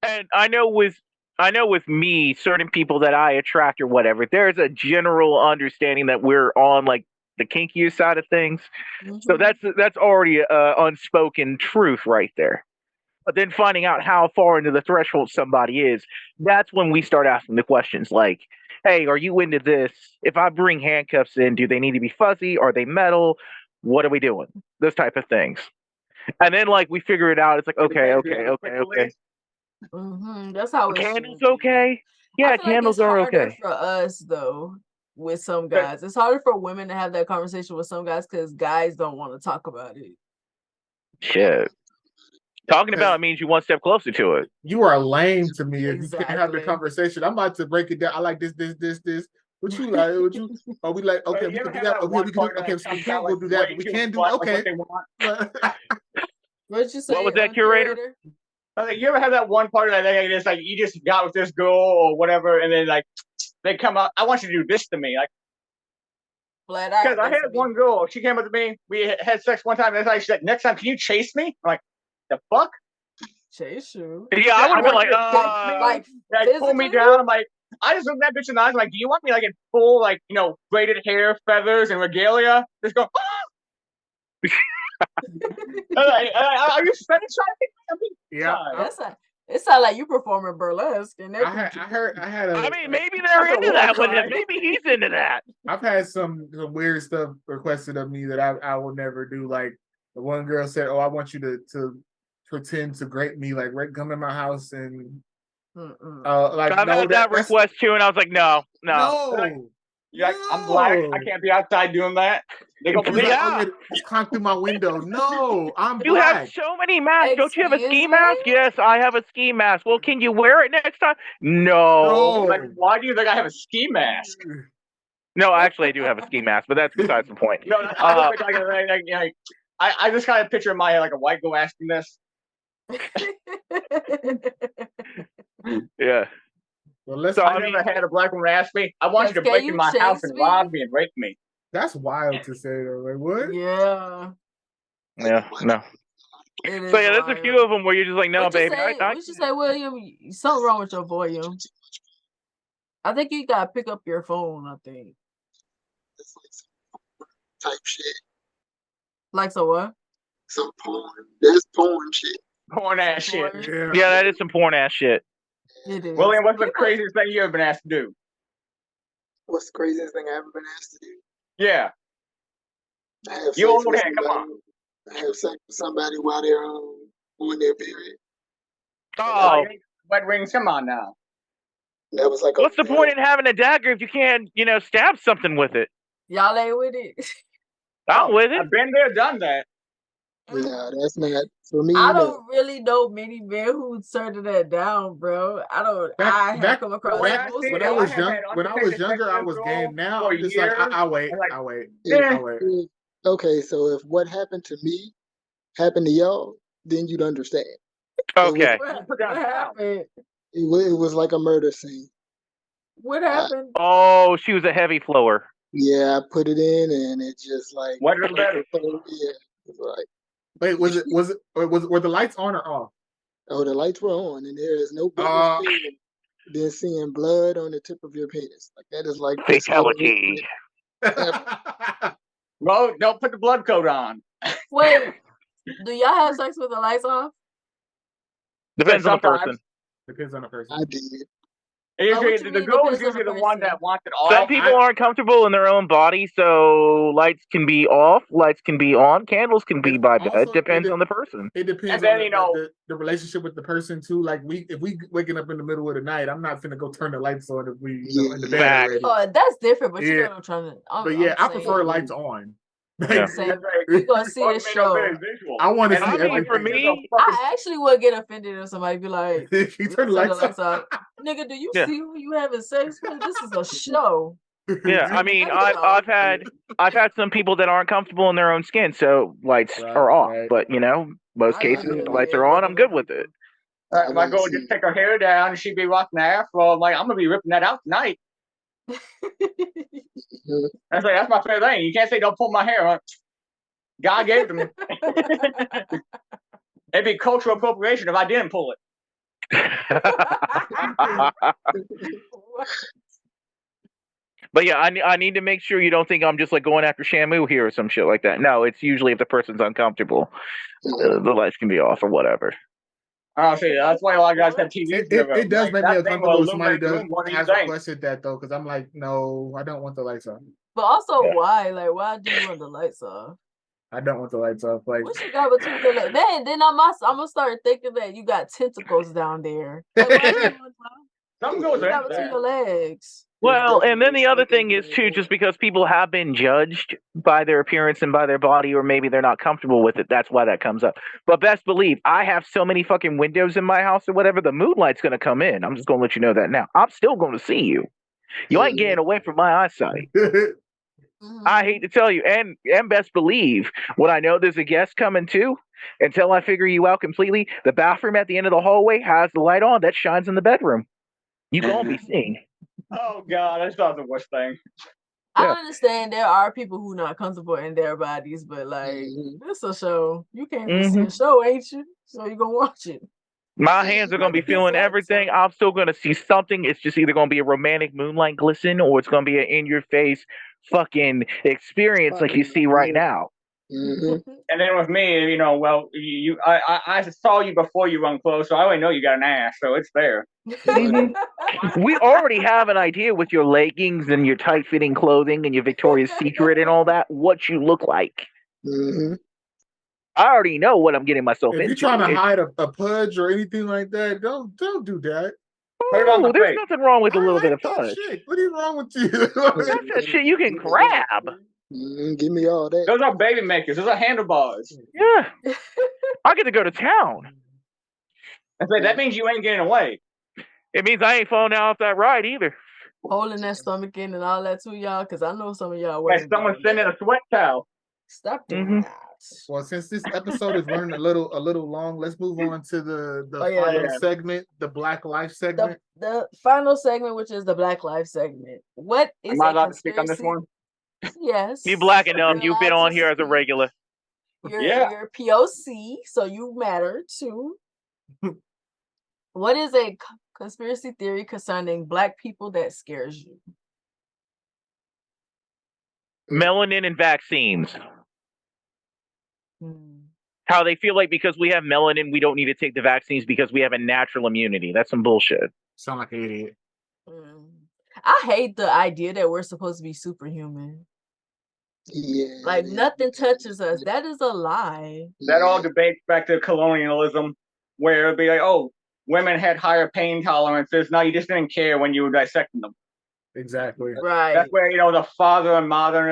Yeah. And I know with me, certain people that I attract or whatever, there's a general understanding that we're on like the kinkier side of things. So that's already unspoken truth right there. But then finding out how far into the threshold somebody is, that's when we start asking the questions like, hey, are you into this? If I bring handcuffs in, do they need to be fuzzy? Are they metal? What are we doing? Those type of things. And then like we figure it out. It's like, okay. That's how it's Candles okay? Yeah, candles are okay. For us though, with some guys, it's harder for women to have that conversation with some guys because guys don't want to talk about it. Shit. Talking about it means you one step closer to it. You are lame to me if you can't have the conversation. I'm about to break it down. I like this. What you like? What you? Are we like? Okay, we can do that. Okay, we can do. Okay, so we can't go do that, but we can do. Okay. What'd you say? What was that, Curator? You ever have that one part that it's like you just got with this girl or whatever, and then like they come up, I want you to do this to me, like. Because I had one girl, she came up to me, we had sex one time, and she's like, next time, can you chase me? I'm like, the fuck? Chase you? Yeah, I would have been like pull me down. I'm like, I just looked that bitch in the eyes. I'm like, do you want me like in full, like, you know, braided hair, feathers, and regalia? Just go, are you fetishizing? Yeah. It sounds like you performing burlesque. And I mean, maybe they're into that with him. Maybe he's into that. I've had some weird stuff requested of me that I will never do. Like the one girl said, "Oh, I want you to pretend to grape me, like come in my house and like." I've had that request too, and I was like, no. You're like, I'm black. I can't be outside doing that. They go, just climb through my window. No, I'm You black. have so many masks. Don't you have a ski mask? Yes, I have a ski mask. Well, can you wear it next time? No. Like, why do you think I have a ski mask? No, actually, I do have a ski mask, but that's besides the point. No, I just kind of picture in my head like a white girl asking this. Yeah. Well, I never had a black woman ask me, I want you to break in my house and rob me and rape me. That's wild to say though. Like, what? Yeah. Yeah, no. So yeah, there's a few of them where you're just like, no, baby. We should say, William, something wrong with your volume. I think you gotta pick up your phone, I think. It's like some type shit. Like so what? Some porn. That's porn shit. Porn ass shit. Yeah, that is some porn ass shit. It is. William, what's the craziest thing you ever been asked to do? What's the craziest thing I ever been asked to do? Yeah. I have you old hand, come on. I have sex with somebody while they're on their period. Oh. Wet rings, come on now. That was like what's the point in having a dagger if you can't, stab something with it? Y'all ain't with it. I'm with it. I've been there, done that. No, that's not for me. I don't really know many men who turned that down, bro. I don't. I have come across when I was younger, I was game. Now I'm just like, I'll wait. Okay, so if what happened to me happened to y'all, then you'd understand. Okay. What happened? It was like a murder scene. What happened? Oh, she was a heavy flower. Yeah, I put it in, and it just like What is better? yeah, it's like Wait, were the lights on or off? oh, the lights were on, and there is no better feeling than seeing blood on the tip of your penis. Like that is like the Fatality. Well, don't put the blood coat on. Wait, do y'all have sex with the lights off? Depends on the Sometimes. person. Depends on the person. I did. Usually, what you the mean girl is depends on usually the the one person? that wants it Some all. people aren't comfortable in their own body, so lights can be off, lights can be on, candles can be by bed. Also, Depends on the person. It depends And then, on the relationship with the person too. Like if we waking up in the middle of the night, I'm not finna go turn the lights on if we in the bed Facts. already. Oh, that's different, but you know Yeah. what I'm trying to. But yeah, I prefer lights on. Yeah. We gonna see Or this made no show. very visual. I want to And see I mean, everything. for me, I actually would get offended if somebody be like, you turn the "Let's lights off." Nigga, do you Yeah. see who you having sex with? This is a show. Yeah, I mean, I've had some people that aren't comfortable in their own skin, so lights are off. Right. But most I cases, like the lights are on. I'm good with it. If I go just take her hair down and she'd be rocking the afro, I'm like, I'm gonna be ripping that out tonight. That's like, that's my favorite thing. You can't say don't pull my hair. Like, God gave it to me. It'd be cultural appropriation if I didn't pull it. But yeah, I need to make sure you don't think I'm just like going after Shamu here or some shit like that. No, it's usually if the person's uncomfortable, the lights can be off or whatever. Oh, see, that's why a lot of guys have TVs. It does like, make me that thing uncomfortable will if somebody illuminate the room. What do you has think? requested that though, because I'm like, no, I don't want the lights on. But also, Yeah. why? Like, why do you want the lights off? I don't want the lights off. Like, What you got between your legs? Then I'm gonna start thinking that you got tentacles down there. Like, why do you want Something what goes you got into between that. your legs? Well, and then the other thing is too, just because people have been judged by their appearance and by their body, or maybe they're not comfortable with it, that's why that comes up. But best believe, I have so many fucking windows in my house or whatever, the moonlight's gonna come in. I'm just gonna let you know that now. I'm still gonna see you. You ain't getting away from my eyesight. I hate to tell you, and best believe, when I know there's a guest coming too, until I figure you out completely, the bathroom at the end of the hallway has the light on that shines in the bedroom. You gonna be seeing. Oh God, that's not the worst thing. I Yeah. understand there are people who not comfortable in their bodies, but like this a show. You came to see a show, ain't you? So you gonna watch it. My hands are gonna be feeling everything. I'm still gonna see something. It's just either gonna be a romantic moonlight glisten, or it's gonna be an in-your-face fucking experience like you see right now. And then with me, well, I saw you before you run close, so I already know you got an ass, so it's there. We already have an idea with your leggings and your tight-fitting clothing and your Victoria's Secret and all that, what you look like. I already know what I'm getting myself into. If you're trying to hide a pudge or anything like that, don't do that. Oh, there's nothing wrong with a little bit of touch. Shit. What is wrong with you? That's that shit you can grab. Give me all that. Those are baby makers. Those are handlebars. Yeah. I get to go to town. That means you ain't getting away. It means I ain't falling off that ride either. Holding that stomach in and all that too, y'all, because I know some of y'all Like someone sending a sweat towel. Stop doing that. Well, since this episode is running a little long, let's move on to the final segment, the Black Life segment. The final segment, which is the Black Life segment. What is Am I allowed to speak on this one? Yes. You black enough. You've been on here as a regular. You're POC, so you matter too. What is a conspiracy theory concerning Black people that scares you? Melanin and vaccines. How they feel like because we have melanin, we don't need to take the vaccines because we have a natural immunity. That's some bullshit. Sound like an idiot. I hate the idea that we're supposed to be superhuman. Yeah. Like nothing touches us. That is a lie. That all debates back to colonialism, where it'd be like, oh, women had higher pain tolerances. No, you just didn't care when you were dissecting them. Exactly. Right. That's where the father and modern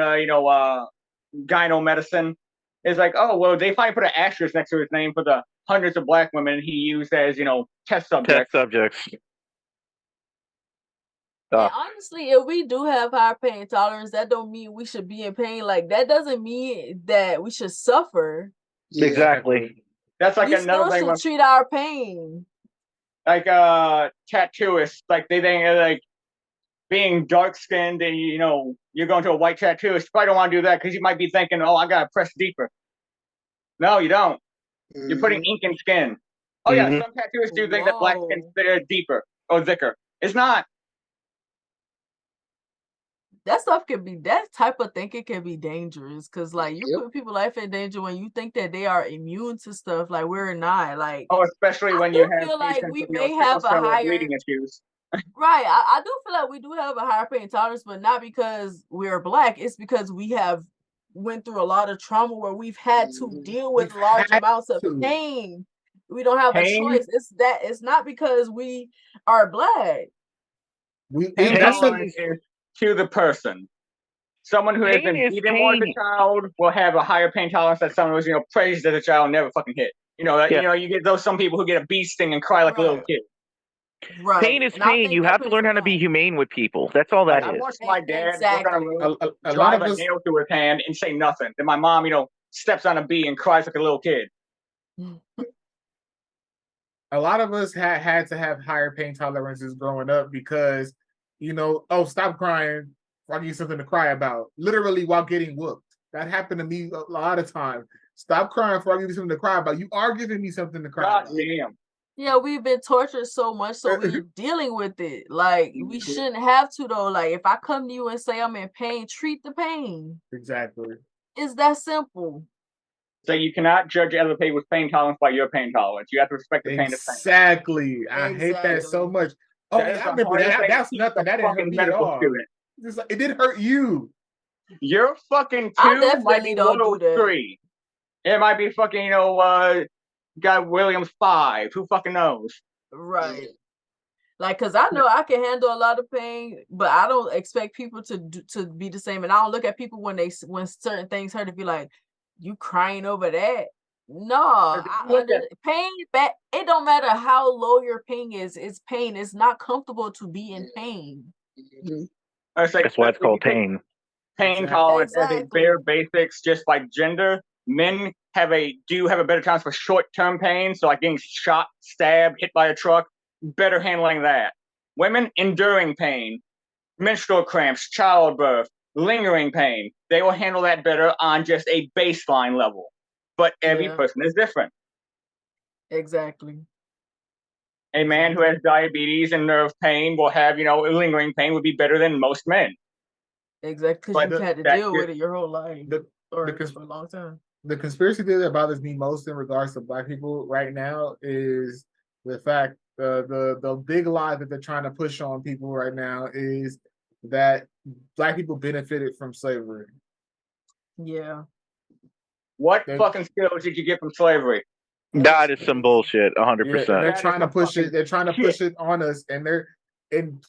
gyno medicine is like, oh well, they finally put an asterisk next to his name for the hundreds of Black women he used as test subjects. And honestly, if we do have high pain tolerance, that don't mean we should be in pain. Like that doesn't mean that we should suffer. Yeah. Exactly. That's like we another still thing. should treat our pain. Like tattooists, like they think like being dark skinned and you're going to a white tattooist. You probably don't want to do that because you might be thinking, oh, I gotta press deeper. No, you don't. You're putting ink in skin. Oh yeah, some tattooists do think that black skin's deeper or thicker. It's not. That type of thinking can be dangerous because like you put people's life in danger when you think that they are immune to stuff like we're not. Like, oh, especially when you have feel like we with, may have a higher bleeding issues. Right. I do feel like we do have a higher pain tolerance, but not because we're black. It's because we have went through a lot of trauma where we've had to deal with large amounts of pain. We don't have a choice. It's not because we are black. Pain tolerance is to the person. Someone who has been beaten more as a child will have a higher pain tolerance than someone who's praised as a child and never fucking hit. You get some people who get a bee sting and cry like a little kid. Right. Pain is pain. You have to learn how to be humane with people. That's all that is. I watched my dad work on a road, drive a nail through his hand and say nothing. Then my mom, steps on a bee and cries like a little kid. A lot of us had to have higher pain tolerances growing up because, oh, stop crying. I'll give you something to cry about. Literally while getting whooped. That happened to me a lot of times. Stop crying before I give you something to cry about. You are giving me something to cry about. Damn. Yeah, we've been tortured so much, so we're dealing with it. Like, we shouldn't have to, though. Like, if I come to you and say I'm in pain, treat the pain. Exactly. It's that simple. So you cannot judge other people's pain tolerance by your pain tolerance. You have to respect the pain of pain. Exactly. I hate that so much. Oh, yeah, I remember that. That's nothing. That didn't hurt me at all. It didn't hurt you. You're fucking 2 might be World 3. It might be fucking, Guy Williams 5. Who fucking knows? Right. Like, cause I know I can handle a lot of pain, but I don't expect people to be the same. And I don't look at people when certain things hurt to be like, you crying over that. No, pain. It don't matter how low your pain is. It's pain. It's not comfortable to be in pain. That's why it's called pain. Pain tolerance as a bare basics just by gender. Men do have a better chance for short-term pain, so like getting shot, stabbed, hit by a truck, better handling that. Women enduring pain, menstrual cramps, childbirth, lingering pain, they will handle that better on just a baseline level. But every person is different. Exactly. A man who has diabetes and nerve pain will have, lingering pain would be better than most men. Exactly, because you've had to deal with it your whole life or for a long time. The conspiracy theory that bothers me most in regards to Black people right now is the fact the big lie that they're trying to push on people right now is that Black people benefited from slavery. Yeah. What fucking skills did you get from slavery? That is some bullshit, 100%. They're trying to push it. They're trying to push it on us, and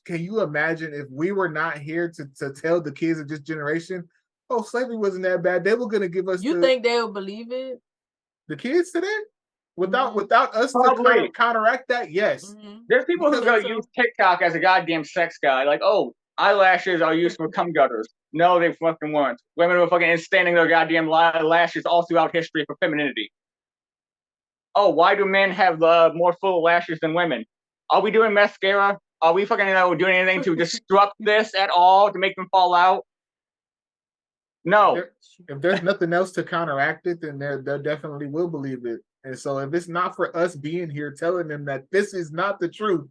can you imagine if we were not here to tell the kids of this generation, oh, slavery wasn't that bad? They were going to give us. You think they'll believe it? The kids today, without us to counteract that, yes. There's people who go use TikTok as a goddamn sex guy, like, oh, eyelashes are used for cum gutters. No, they fucking weren't. Women were fucking extending their goddamn lashes all throughout history for femininity. Oh, why do men have more full lashes than women? Are we doing mascara? Are we fucking doing anything to disrupt this at all to make them fall out? No. If there's nothing else to counteract it, then they definitely will believe it. And so if it's not for us being here telling them that this is not the truth,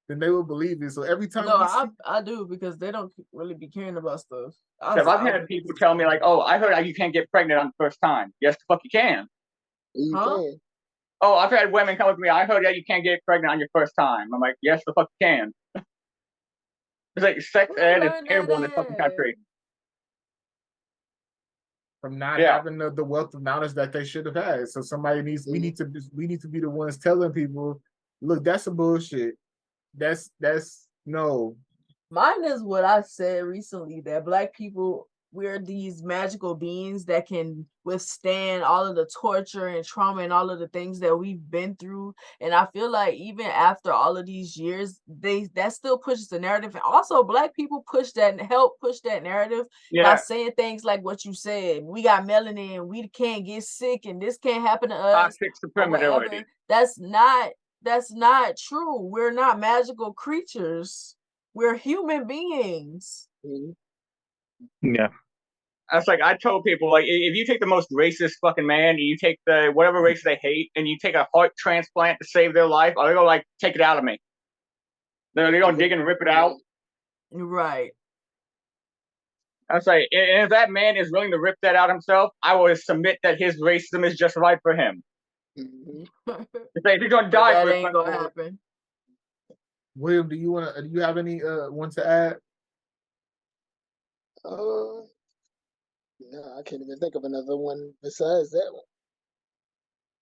then they will believe it. So every time I do, because they don't really be caring about stuff. I've had people tell me like, oh, I heard you can't get pregnant on the first time. Yes, the fuck you can. You can. Oh, I've had women come up to me, I heard that you can't get pregnant on your first time. I'm like, yes, the fuck you can. It's like sex ed is terrible in this fucking country. From not having the wealth of knowledge that they should have had. So we need to be the ones telling people, look, that's some bullshit. That's no. Mine is what I said recently, that Black people we're these magical beings that can withstand all of the torture and trauma and all of the things that we've been through. And I feel like even after all of these years, that still pushes the narrative. And also Black people help push that narrative by saying things like what you said. We got melanin, we can't get sick, and this can't happen to us. Toxic supremacy. That's not true. We're not magical creatures. We're human beings. Yeah. That's like I told people, like, if you take the most racist fucking man and you take the whatever race they hate and you take a heart transplant to save their life, are they gonna like take it out of me? They're gonna dig and rip it out. Right. I was like, and if that man is willing to rip that out himself, I will submit that his racism is just right for him. If he's gonna die for it, ain't gonna happen. William, do you have any one to add? No, I can't even think of another one besides that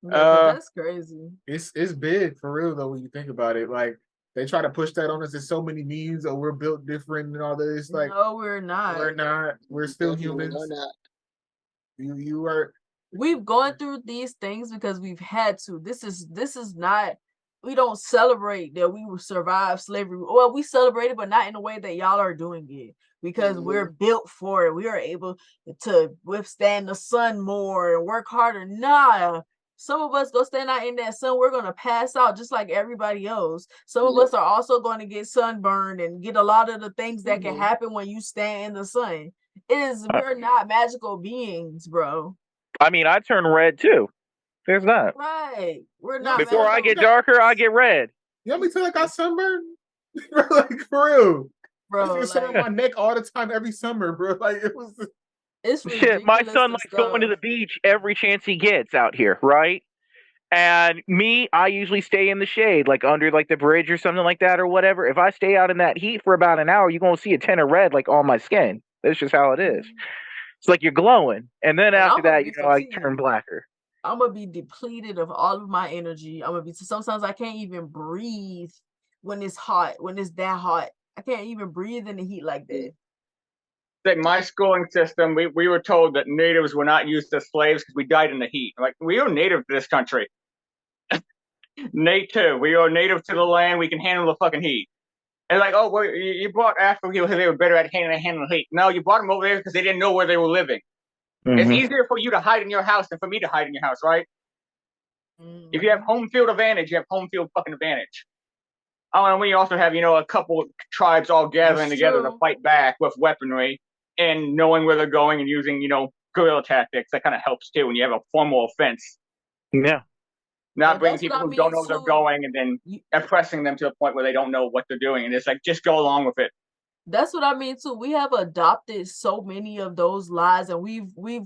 one. That's crazy. It's big for real though when you think about it. Like they try to push that on us. There's so many memes, or we're built different and all this. Like no, we're not. We're not. We're still humans. We're not. You are. We've gone through these things because we've had to. This is not. We don't celebrate that we will survive slavery. Well, we celebrate it, but not in the way that y'all are doing it. Because we're built for it. We are able to withstand the sun more and work harder. Nah, some of us go stand out in that sun. We're going to pass out just like everybody else. Some of us are also going to get sunburned and get a lot of the things that can happen when you stand in the sun. We're not magical beings, bro. I mean, I turn red too. There's that. Right. We're not. Before I get darker, I get red. You want me to like I sunburned? Like for real. Bro, I get sun on my neck all the time every summer, bro. Like it was. It's shit. My son likes going to the beach every chance he gets out here, right? And me, I usually stay in the shade, like under like the bridge or something like that or whatever. If I stay out in that heat for about an hour, you're gonna see a tint of red like on my skin. That's just how it is. It's like you're glowing, and then after that, I turn blacker. I'm gonna be depleted of all of my energy. Sometimes I can't even breathe when it's hot, when it's that hot. I can't even breathe in the heat like that. Like my schooling system, we were told that natives were not used as slaves because we died in the heat. Like we are native to this country. Native. We are native to the land. We can handle the fucking heat. And like, oh, well, you brought African people because they were better at handling heat. No, you brought them over there because they didn't know where they were living. It's easier for you to hide in your house than for me to hide in your house, right? If you have home field advantage, you have home field fucking advantage. Oh, and we also have, a couple of tribes all gathering together to fight back with weaponry and knowing where they're going and using, guerrilla tactics. That kind of helps too when you have a formal offense. Yeah. Not bringing people who don't know where they're going and then oppressing them to the point where they don't know what they're doing. And it's like, just go along with it. That's what I mean too. We have adopted so many of those lies, and we've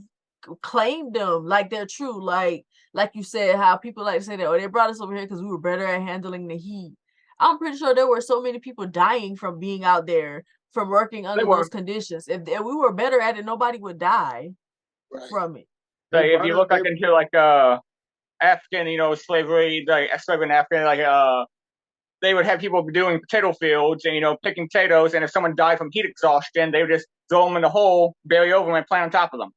claimed them like they're true. Like you said, how people like to say that, oh, they brought us over here because we were better at handling the heat. I'm pretty sure there were so many people dying from being out there, from working under those conditions. If we were better at it, nobody would die from it. So if you look into like African, slavery, like slavery in Africa, like they would have people doing potato fields and picking potatoes, and if someone died from heat exhaustion, they would just throw them in the hole, bury over them, and plant on top of them.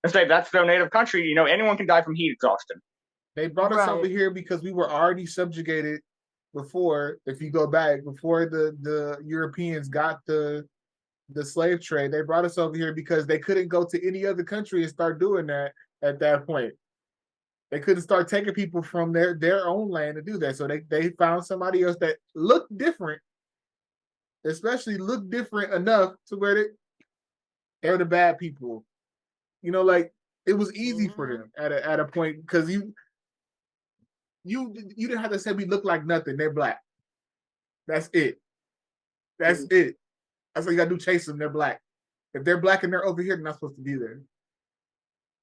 And say that's their native country. Anyone can die from heat exhaustion. They brought us over here because we were already subjugated before. If you go back before the Europeans got the slave trade, they brought us over here because they couldn't go to any other country and start doing that at that point. They couldn't start taking people from their own land to do that. So they found somebody else that looked different, especially looked different enough to where they're the bad people. Like it was easy for them at a point because you didn't have to say we look like nothing. They're black. That's it. That's it. That's all you gotta do. Chase them. They're black. If they're black and they're over here, they're not supposed to be there.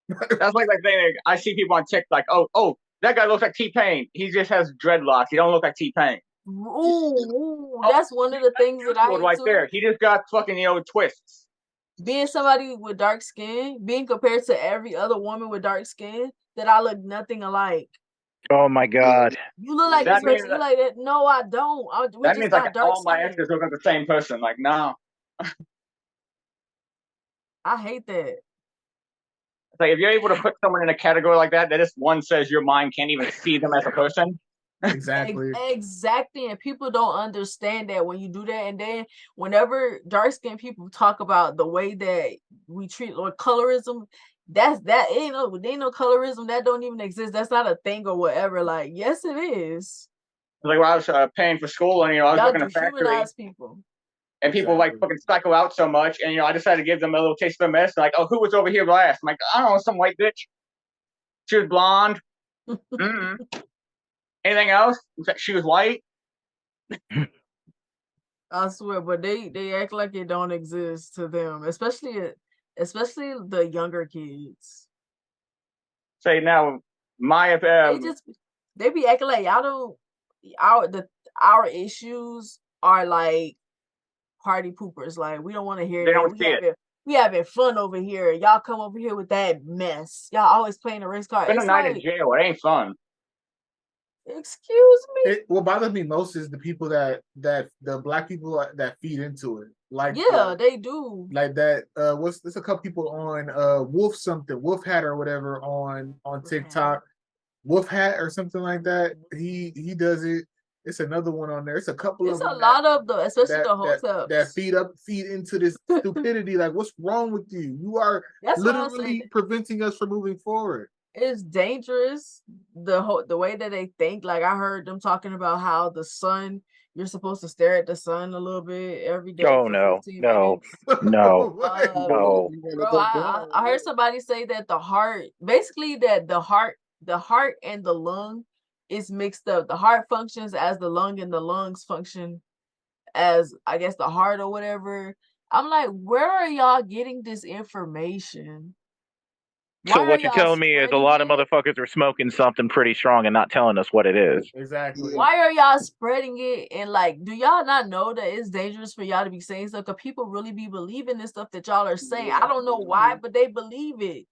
That's like that thing. I see people on TikTok. Like, oh, that guy looks like T-Pain. He just has dreadlocks. He don't look like T-Pain. Ooh, that's one of the things that I right there. He just got fucking twists. Being somebody with dark skin, being compared to every other woman with dark skin, that I look nothing alike. Oh my god! You look like this person. You like that? No, I don't. That means like all my exes look like the same person. Like no. I hate that. Like if you're able to put someone in a category like that, that just one says your mind can't even see them as a person. Exactly. Exactly. And people don't understand that when you do that. And then whenever dark skinned people talk about the way that we treat or colorism, that ain't no colorism, that don't even exist. That's not a thing or whatever. Like, yes, it is. Like when I was paying for school, and I was Y'all working in a factory, dehumanize people. and people like fucking psycho out so much, and I decided to give them a little taste of the medicine. Like, oh, who was over here last? I'm like, I don't know, some white bitch. She was blonde. Mm-mm. Anything else? She was white. I swear, but they act like it don't exist to them, especially the younger kids. Say now, my they be acting like y'all don't our issues are like party poopers. Like, we don't want to hear they that. don't see it. We having fun over here. Y'all come over here with that mess. Y'all always playing a race card. Spend a It's night like, in jail. It ain't fun. excuse me. What bothers me most is the people that the black people that feed into it. Like, Yeah, they do. Like that. There's a couple people on Wolf Hat or whatever on TikTok. Wolf Hat or something like that. He does it. It's another one on there. It's a couple It's of a them lot of the, especially the hotels that feed into this stupidity. Like, what's wrong with you? You are literally preventing us from moving forward. It's dangerous, the way that they think. Like, I heard them talking about how the sun, you're supposed to stare at the sun a little bit every day. Oh, no. No. Bro, I heard somebody say that the heart and the lung is mixed up. The heart functions as the lung, and the lungs function as, I guess, the heart or whatever. I'm like, where are y'all getting this information? So what you're telling me is a lot of motherfuckers are smoking something pretty strong and not telling us what it is. Exactly. Why are y'all spreading it? And like, do y'all not know that it's dangerous for y'all to be saying stuff? Because people really be believing this stuff that y'all are saying. I don't know why, but they believe it.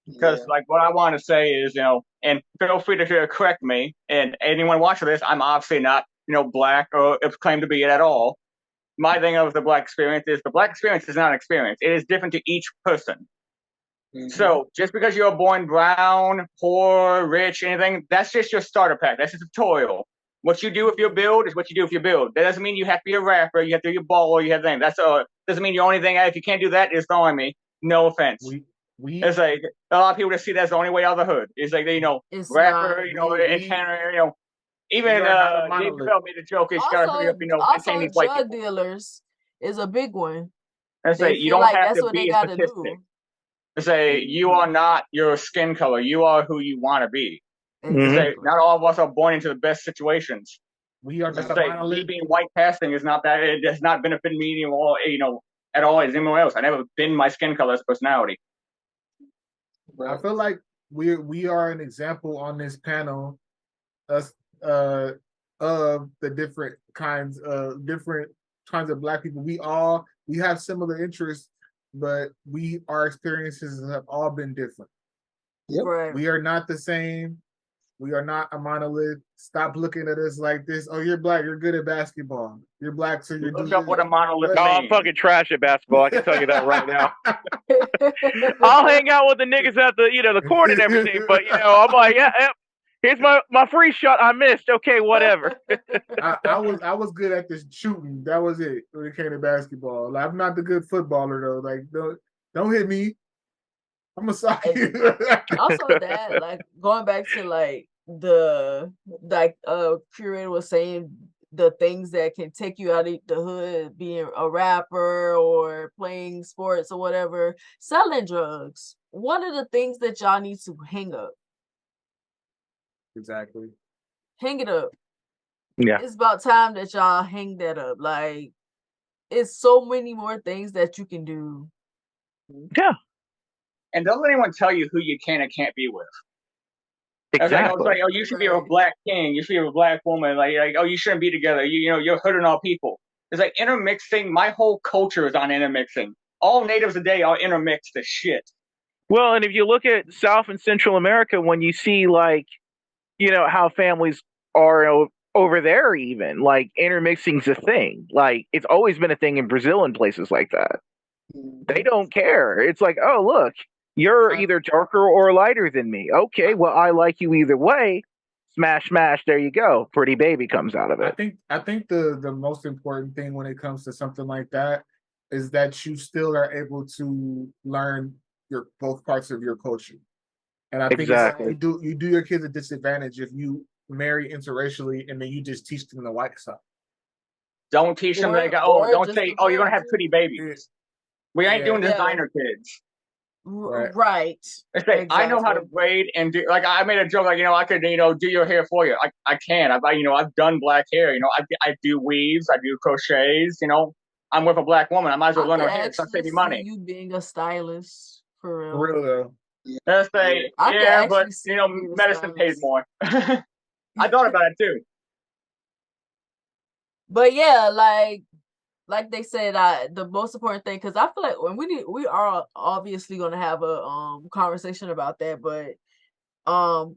Because like what I want to say is, and feel free to correct me. And anyone watching this, I'm obviously not, black or claim to be it at all. My thing of the black experience is the black experience is not an experience. It is different to each person. Mm-hmm. So just because you're born brown, poor, rich, anything, that's just your starter pack. That's just a tutorial. What you do with your build is what you do with your build. That doesn't mean you have to be a rapper, you have to be a baller, you have things. That's doesn't mean your only thing. If you can't do that, it's throwing me. No offense. It's like a lot of people just see that's the only way out of the hood. It's like it's rapper, and Tanner, even Dave Chappelle made a joke. It's got to hurry up, also these white drug people. dealers is a big one. It's like you don't have to be a statistic. Say you are not your skin color. You are who you want to be. Mm-hmm. Say not all of us are born into the best situations. We are not a monolith. Me being white passing is not that. It does not benefit me anymore. At all as anyone else. I never been my skin color as a personality. I feel like we are an example on this panel of the different kinds of black people. We have similar interests, but our experiences have all been different. Yep. Right. We are not the same. We are not a monolith. Stop looking at us like this. Oh, you're black. You're good at basketball. You're black, so you're Look up what a monolith means. No, I'm fucking trash at basketball. I can tell you that right now. I'll hang out with the niggas at the court and everything, but I'm like, yeah, here's my free shot. I missed. Okay, whatever. I was good at this shooting. That was it when it came to basketball. Like, I'm not the good footballer though. Like, don't hit me. I'm gonna sock you. Also, that like going back to like Curator was saying, the things that can take you out of the hood, being a rapper or playing sports or whatever, selling drugs. One of the things that y'all need to hang up. Exactly. Hang it up. Yeah. It's about time that y'all hang that up. Like, it's so many more things that you can do. Yeah. And don't let anyone tell you who you can and can't be with. Exactly. Like, you should be a black king. You should be a black woman. Like, you shouldn't be together. You're hurting all people. It's like intermixing. My whole culture is on intermixing. All natives today are intermixed as shit. Well, and if you look at South and Central America, when you see like, how families are over there, even like intermixing's a thing. Like, it's always been a thing in Brazil and places like that. They don't care. It's like, oh, look, you're either darker or lighter than me. Okay, well, I like you either way. Smash, smash. There you go. Pretty baby comes out of it. I think the most important thing when it comes to something like that is that you still are able to learn your both parts of your culture. And I think Exactly. you do your kids a disadvantage if you marry interracially and then you just teach them the white stuff. Don't teach them like, don't say, you're gonna have pretty babies. We ain't doing designer kids. Right. It's like, I know how to braid and do, like, I made a joke, like, I could, do your hair for you. I can. I've done black hair. I do weaves. I do crochets. I'm with a black woman. I might as well learn her hair. So I'm saving money. You being a stylist for real. For real though. Let's say, but medicine pays more. I thought about it too. But yeah, like they said, the most important thing, because I feel like when we are obviously going to have a conversation about that, but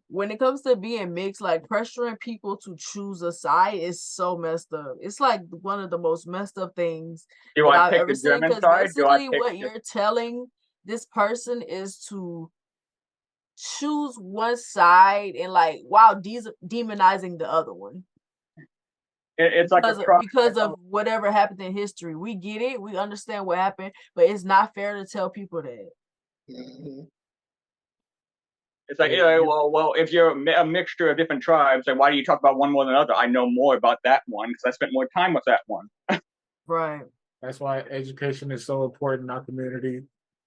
when it comes to being mixed, like pressuring people to choose a side is so messed up. It's like one of the most messed up things that I've ever seen. Because basically, what you're telling this person is to choose one side and like while demonizing the other one. It's because of whatever happened in history. We get it. We understand what happened, but it's not fair to tell people that. Mm-hmm. It's like, well, if you're a mixture of different tribes, then why do you talk about one more than another? I know more about that one because I spent more time with that one. Right. That's why education is so important in our community.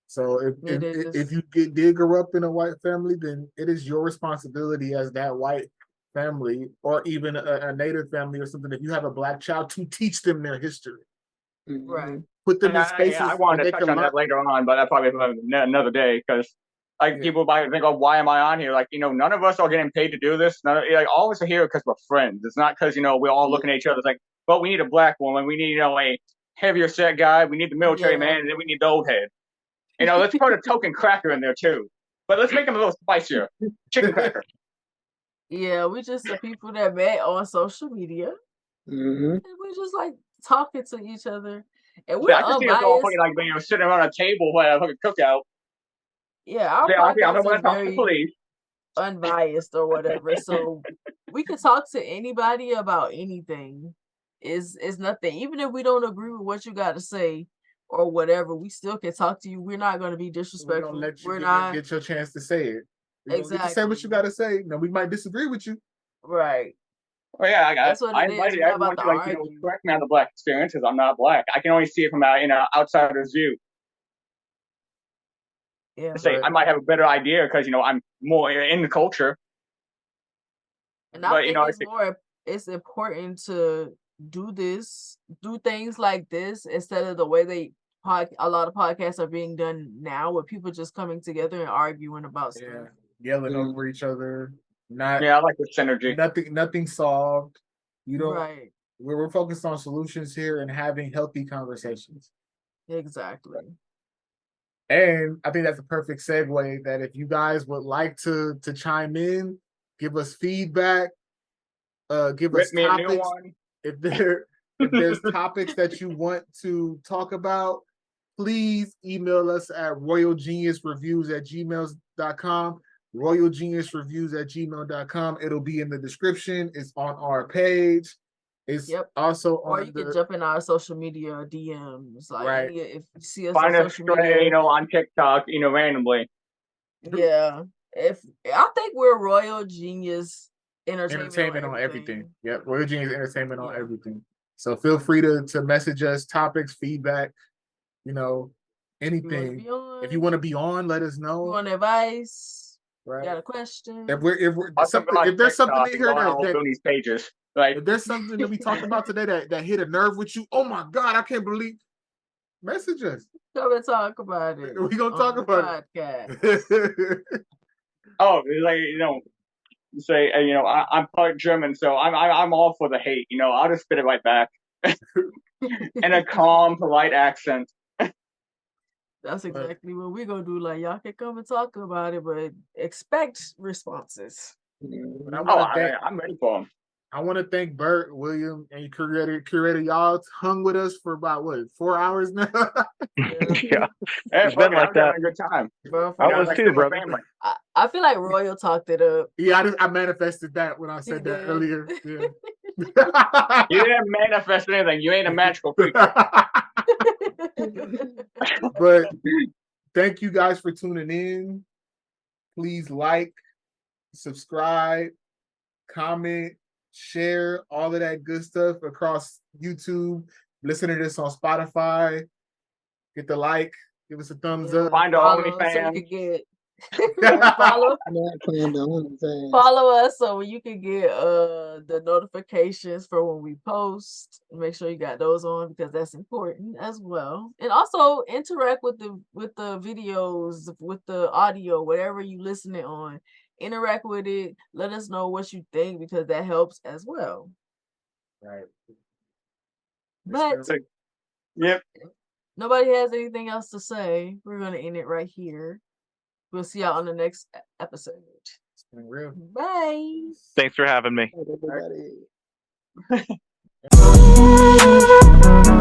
So if you did grow up in a white family, then it is your responsibility as that white family or even a native family or something, if you have a black child, to teach them their history. Right. Put them in spaces. I wanted to touch on that later on, but that's probably another day because people might think, why am I on here? Like, none of us are getting paid to do this. All of us are here because we're friends. It's not because, we're all looking at each other. It's like, but we need a black woman. We need, a heavier set guy. We need the military man. And then we need the old head. Let's put a token cracker in there too. But let's make them a little spicier. Chicken cracker. Yeah, we just the people that met on social media. Mm-hmm. And we just like talking to each other. And I can see us all fucking sitting around a table while I fucking cookout. Yeah, our podcast is very unbiased or whatever. So we can talk to anybody about anything. Is nothing. Even if we don't agree with what you got to say or whatever, we still can talk to you. We're not going to be disrespectful. We're not get your chance to say it. Exactly. Say what you got to say. Now we might disagree with you. Right. Well, yeah, I invited everyone to correct me on the black experience because I'm not black. I can only see it from an outsider's view. Yeah. I might have a better idea because I'm more in the culture. And I think it's important to do things like this instead of the way a lot of podcasts are being done now, with people just coming together and arguing about stuff, yelling over each other. I like the synergy. Nothing solved. Right. We're focused on solutions here and having healthy conversations. Exactly. And I think that's a perfect segue that if you guys would like to chime in, give us feedback, give us topics. If there's topics that you want to talk about, please email us at royalgeniusreviews@gmail.com. royalgeniusreviews@gmail.com. It'll be in the description. It's on our page. It's also or you can jump in our social media DMs. Like if you see us find on social media, on TikTok, randomly. Yeah. I think we're Royal Genius Entertainment on everything. Yep, Royal Genius Entertainment on everything. So feel free to message us topics, feedback, anything. If you want to be on, let us know. You want advice? Right. Got a question? If there's something in here that Boonie's pages, right? If there's something that we talked about today that hit a nerve with you, oh my God, I can't believe. Message us. Come and talk about it. We're gonna talk about it. Say I'm part German, so I'm all for the hate. I'll just spit it right back in a calm, polite accent. That's exactly what we're gonna do. Like, y'all can come and talk about it, but expect responses. I'm ready for them. I want to thank Bert, William, and Curator. Y'all hung with us for about 4 hours now. Yeah. It's been like that. having a good time. Bro, I You know, was like too, still my brother. family. I feel like Royal talked it up. Yeah, I manifested that when I said that did. earlier. Yeah. You didn't manifest anything. You ain't a magical creature. But thank you guys for tuning in. Please like, subscribe, comment, share, all of that good stuff across YouTube. Listen to this on Spotify. Get the like, give us a thumbs up. Find our Follow OnlyFans. so you can get follow Not playing the OnlyFans. follow us so you can get the notifications for when we post. Make sure you got those on because that's important as well. And also interact with the videos, with the audio, whatever you listening on. Interact with it. Let us know what you think because that helps as well. Right. But Yep. nobody has anything else to say. We're gonna end it right here. We'll see y'all on the next episode. It's been real. Bye. Thanks for having me. Everybody.